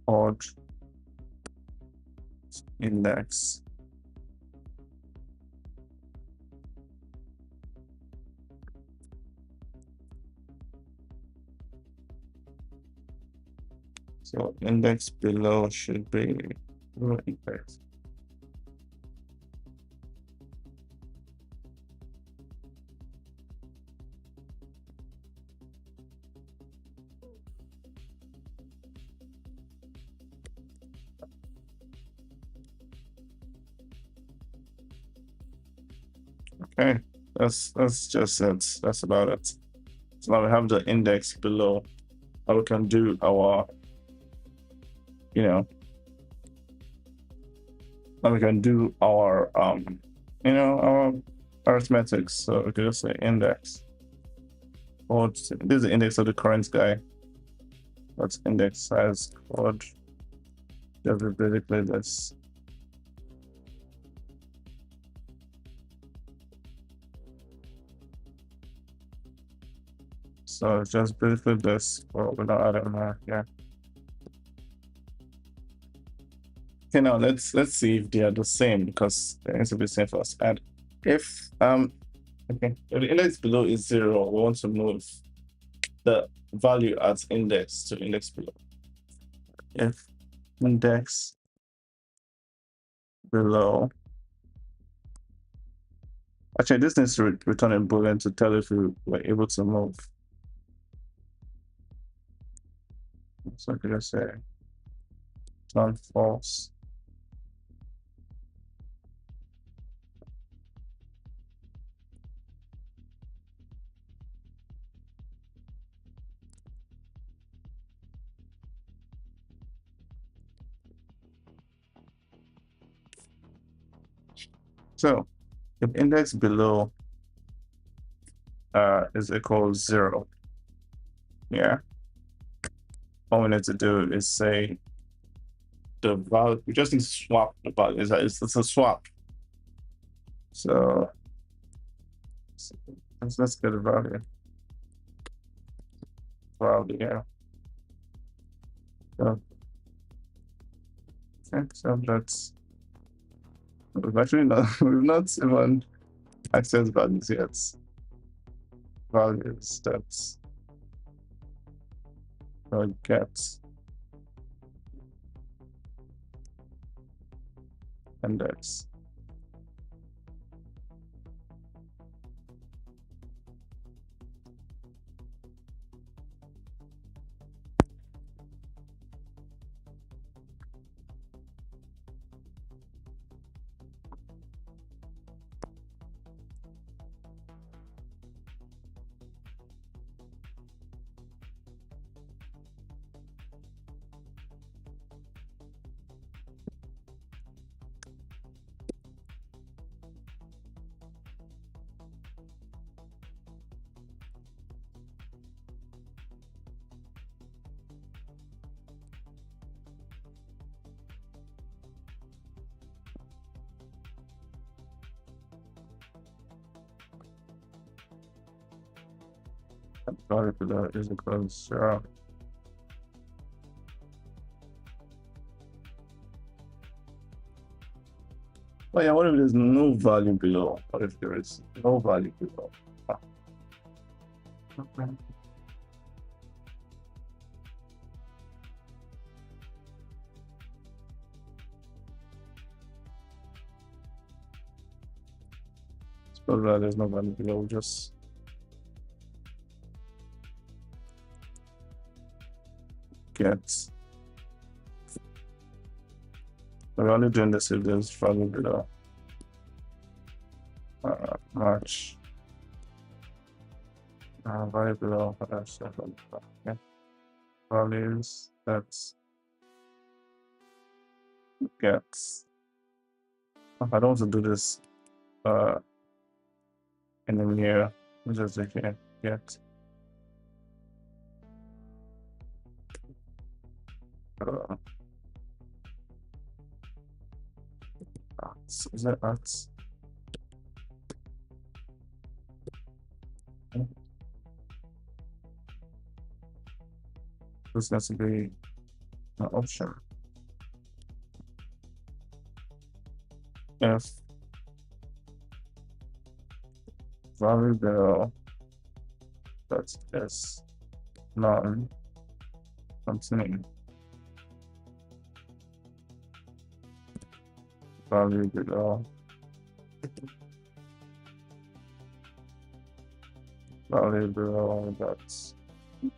Chord index. So index below should be row index. Okay, that's just it. That's about it. So now we have the index below. Now we can do our, now we can do our our arithmetics. So we can just say index. Or this is the index of the current guy. What's index size chord? Just basically this. So it's just basically this, or without adding more, yeah. Okay, now let's see if they are the same, because they need to be same for us. And if okay, if the index below is 0, we want to move the value at index to index below. If index below, actually this needs to return a boolean to tell if we were able to move. So I could just say return false. So if index below is equal 0, yeah, all we need to do is say the value. We just need to swap the value. It's a swap. So let's get a value. Yeah. So, okay, so that's we've actually not we've not even accessed values yet. Values that's get index. Value below is equal to 0. Oh yeah, what if there's no value below? What if there is no value below? Okay. Suppose that there's no value below, just get. We're only doing this if there's value below. Match. Value below. Okay. Values. That's gets. I don't want to do this in the mirror. Just again get. Is that arts? This has to be an option. If value below that's this none continue. Value below value below that's okay,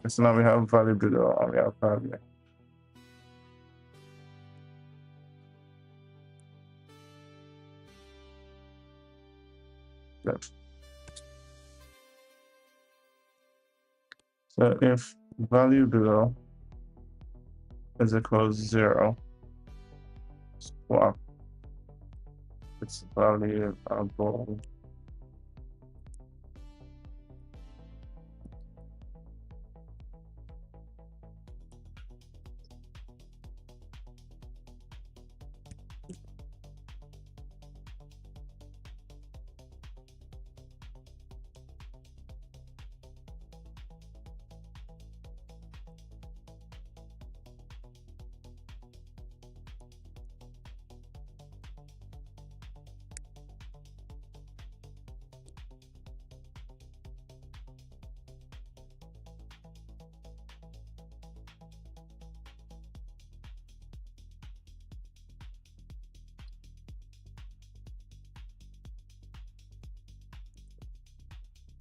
so now we have value below and we have value. Good. So if value below is equal to 0, swap its value above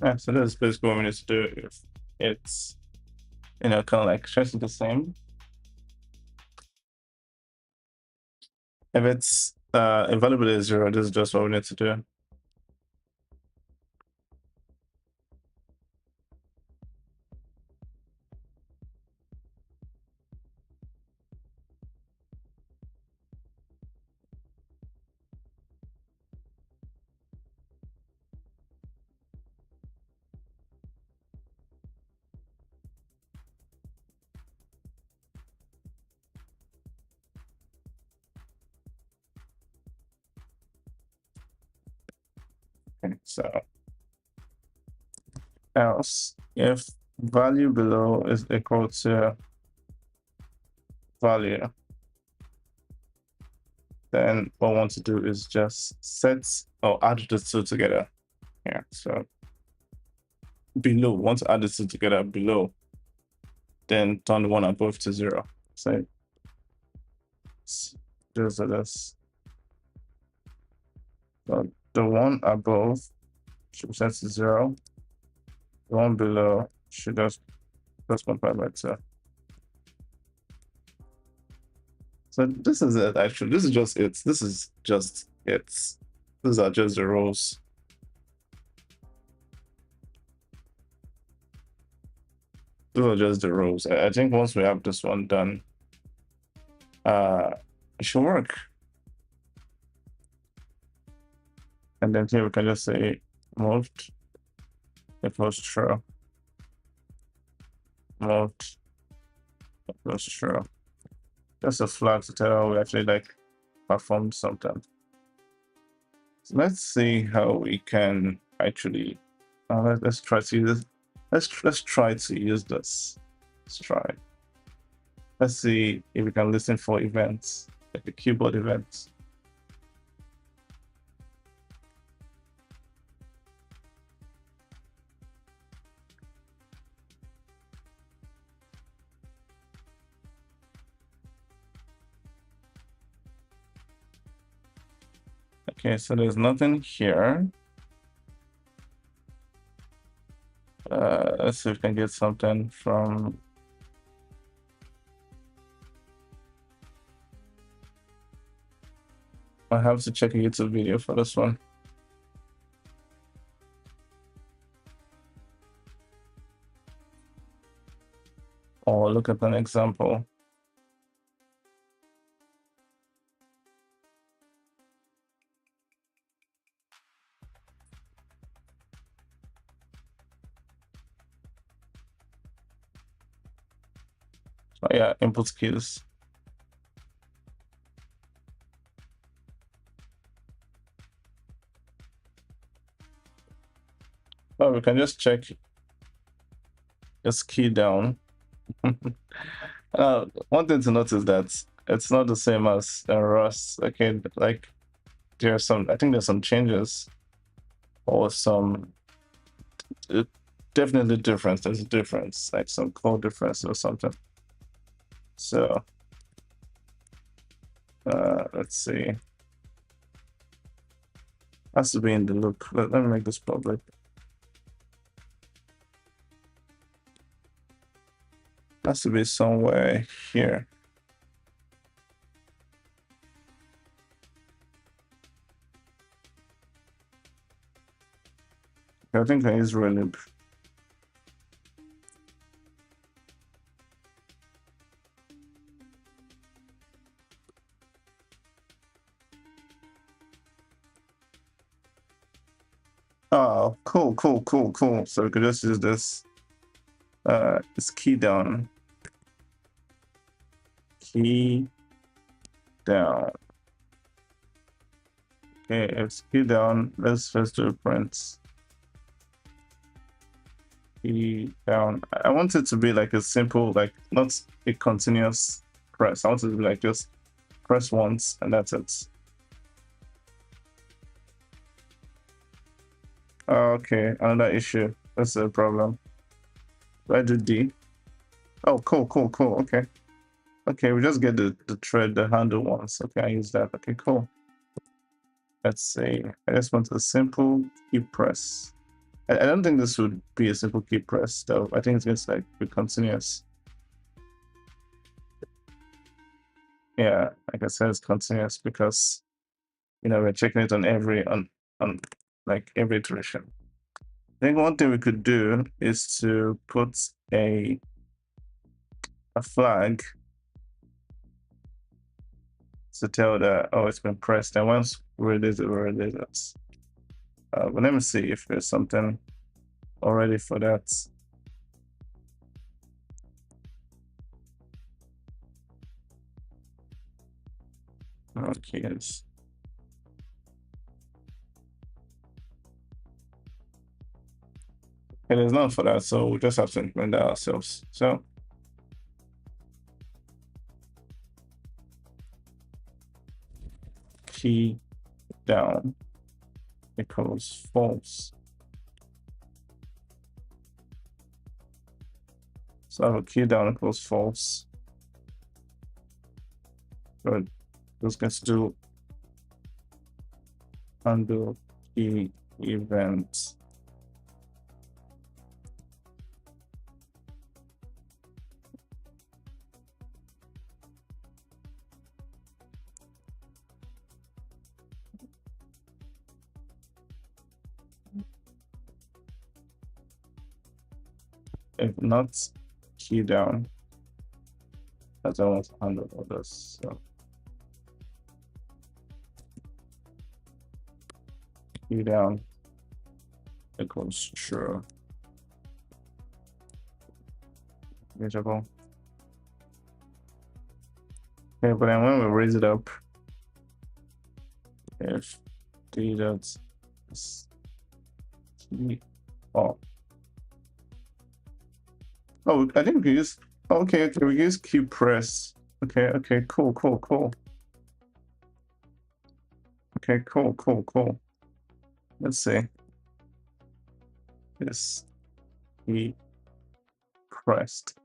yeah, so that's basically what we need to do if it's kind of like just the same. If it's available is 0, this is just what we need to do. Okay, so else if value below is equal to value, then what I want to do is just set or add the two together. Yeah, so below, want to add the two together below, then turn the one above to 0. So those are this. So the one above should be set to 0. The one below should just multiply by 2. So this is it, actually. This is just it. This is just it. These are just the rows. Those are just the rows. I think once we have this one done, it should work. And then here we can just say moved equals true. Moved equals true. Just a flag to tell we actually like performed something. So let's see how we can actually let's try to use this. Let's try to use this. Let's try. Let's see if we can listen for events, like the keyboard events. Okay, so there's nothing here. Let's see if we can get something from I have to check a YouTube video for this one. Or look at an example. So yeah, input keys. Oh, we can just check this key down. One thing to notice that it's not the same as Rust. Okay, like there's some, I think there's some changes or some definitely difference. There's a difference, like some code difference or something. So let's see. Has to be in the loop. Let me make this public. Has to be somewhere here. I think I use raylib. Oh, cool. So we could just use this. It's key down. Key down. Okay, it's key down. Let's first do a print. Key down. I want it to be like a simple, like not a continuous press. I want it to be like just press once and that's it. Okay, another issue. That's a problem. Do I do D? Oh, cool. Okay, we just get the thread, the handle once. Okay, I use that. Okay, cool. Let's see. I just want a simple key press. I don't think this would be a simple key press though. I think it's going to like be continuous. Yeah, like I said, it's continuous because we're checking it on every like every iteration. I think one thing we could do is to put a flag to tell that it's been pressed, and once we release it. But let me see if there's something already for that. Okay, yes. And there's none for that, so we just have to implement that ourselves. So key down equals false. So I have a key down equals false. Good. Just going to do undo key event. If not, key down. I don't want to handle all this. So key down equals true. Visible. Okay, but then when we raise it up, if d dot key oh I think we use okay we use key press. Okay, cool. Okay, cool. Let's see. Yes, key pressed.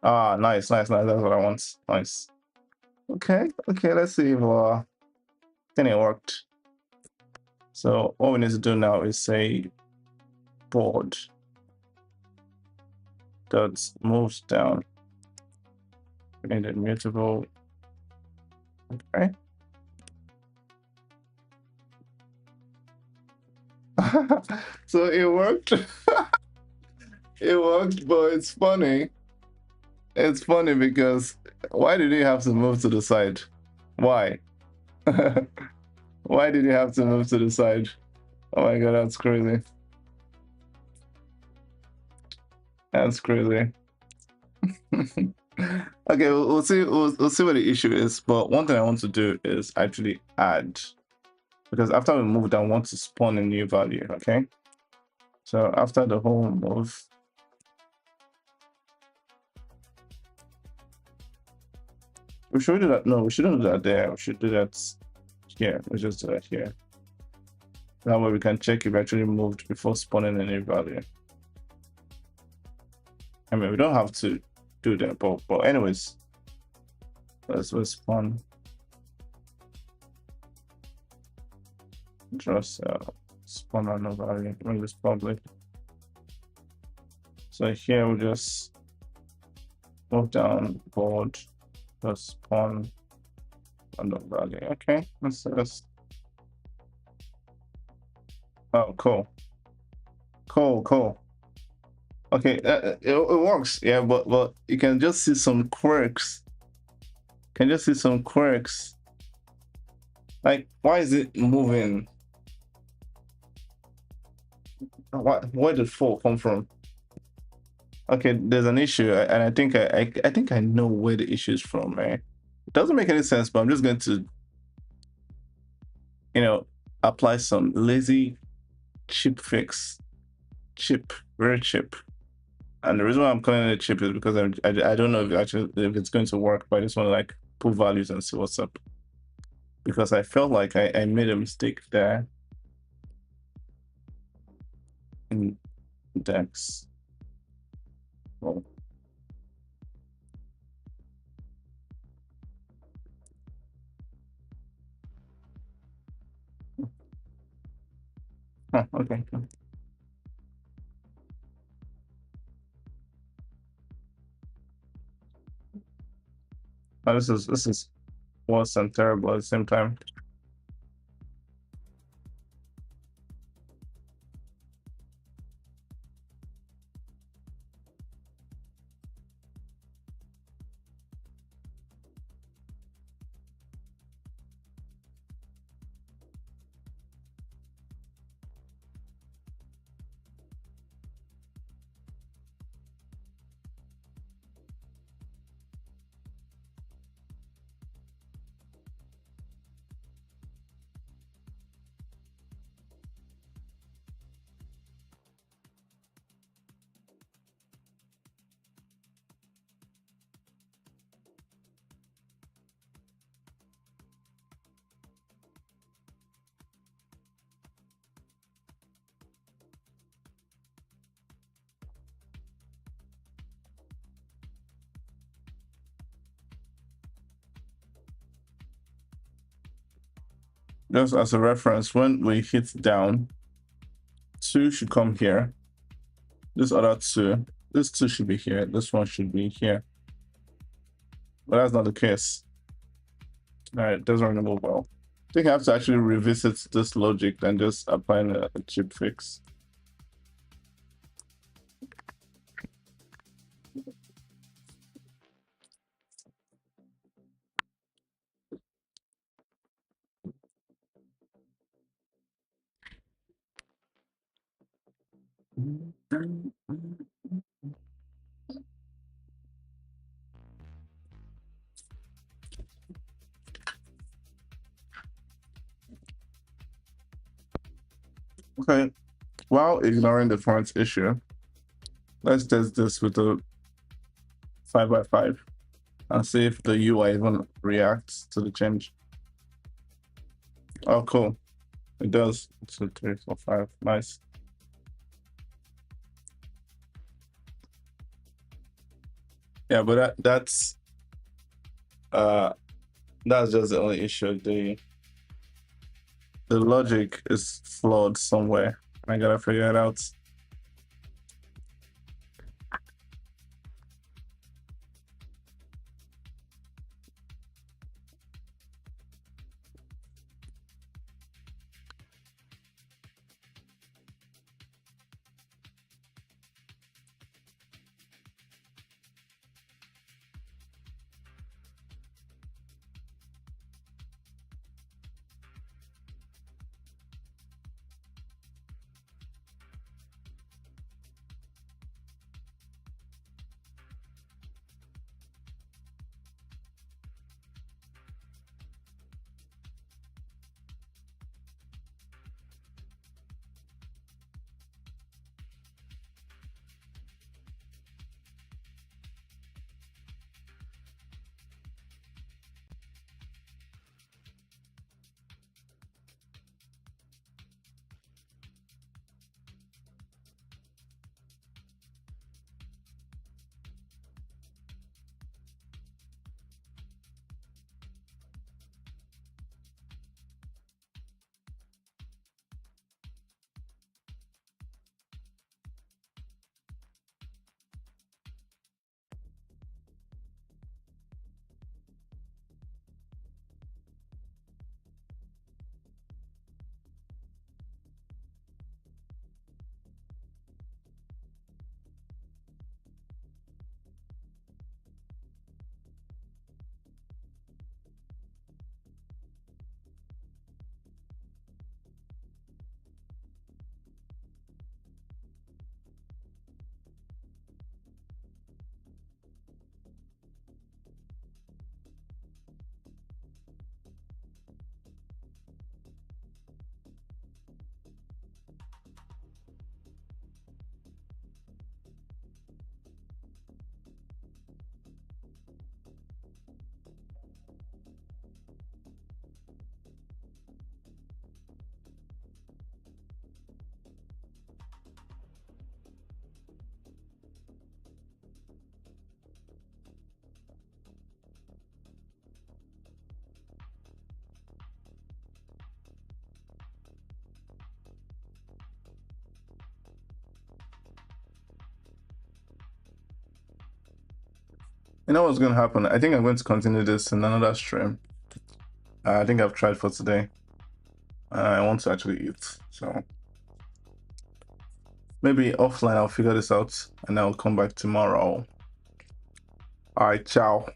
Ah, nice. That's what I want. Nice. Okay. Let's see if then it worked. So what we need to do now is say board dot moves down. We need immutable. Okay. So it worked. It worked, but it's funny. It's funny because why did you have to move to the side? Why? Why did you have to move to the side? Oh my god, that's crazy. That's crazy. Okay, we'll see what the issue is. But one thing I want to do is actually add, because after we move down, I want to spawn a new value. Okay, so after the whole move, we should do that. No, we shouldn't do that there. We should do that here. We just do that here. That way we can check if it actually moved before spawning a new value. I mean, we don't have to do that, but anyways, let's spawn. Just spawn another value. Make this public. So here we just move down board, just spawn another value. Okay, let's oh, cool. Okay, it works, yeah, but you can just see some quirks. Like, why is it moving? Where did 4 come from? Okay, there's an issue, and I think I know where the issue is from, man. It doesn't make any sense, but I'm just going to, apply some lazy cheap fix. Very cheap. And the reason why I'm calling it cheap is because I don't know if it's going to work, but I just want to like put values and see what's up. Because I felt like I made a mistake there in index. Oh. Huh, okay. Oh, this is worse and terrible at the same time. Just as a reference, when we hit down, 2 should come here. This other 2, this 2 should be here. This one should be here. But that's not the case. All right, it doesn't really move well. I think I have to actually revisit this logic than just applying a chip fix. Okay, while ignoring the font issue, let's test this with a 5x5 and see if the UI even reacts to the change. Oh, cool. It does. 2, 3, 4, 5. Nice. Yeah, but that's just the only issue. The logic is flawed somewhere. I gotta figure it out. You know what's going to happen? I think I'm going to continue this in another stream. I think I've tried for today. I want to actually eat, so maybe offline I'll figure this out and I'll come back tomorrow. All right, ciao.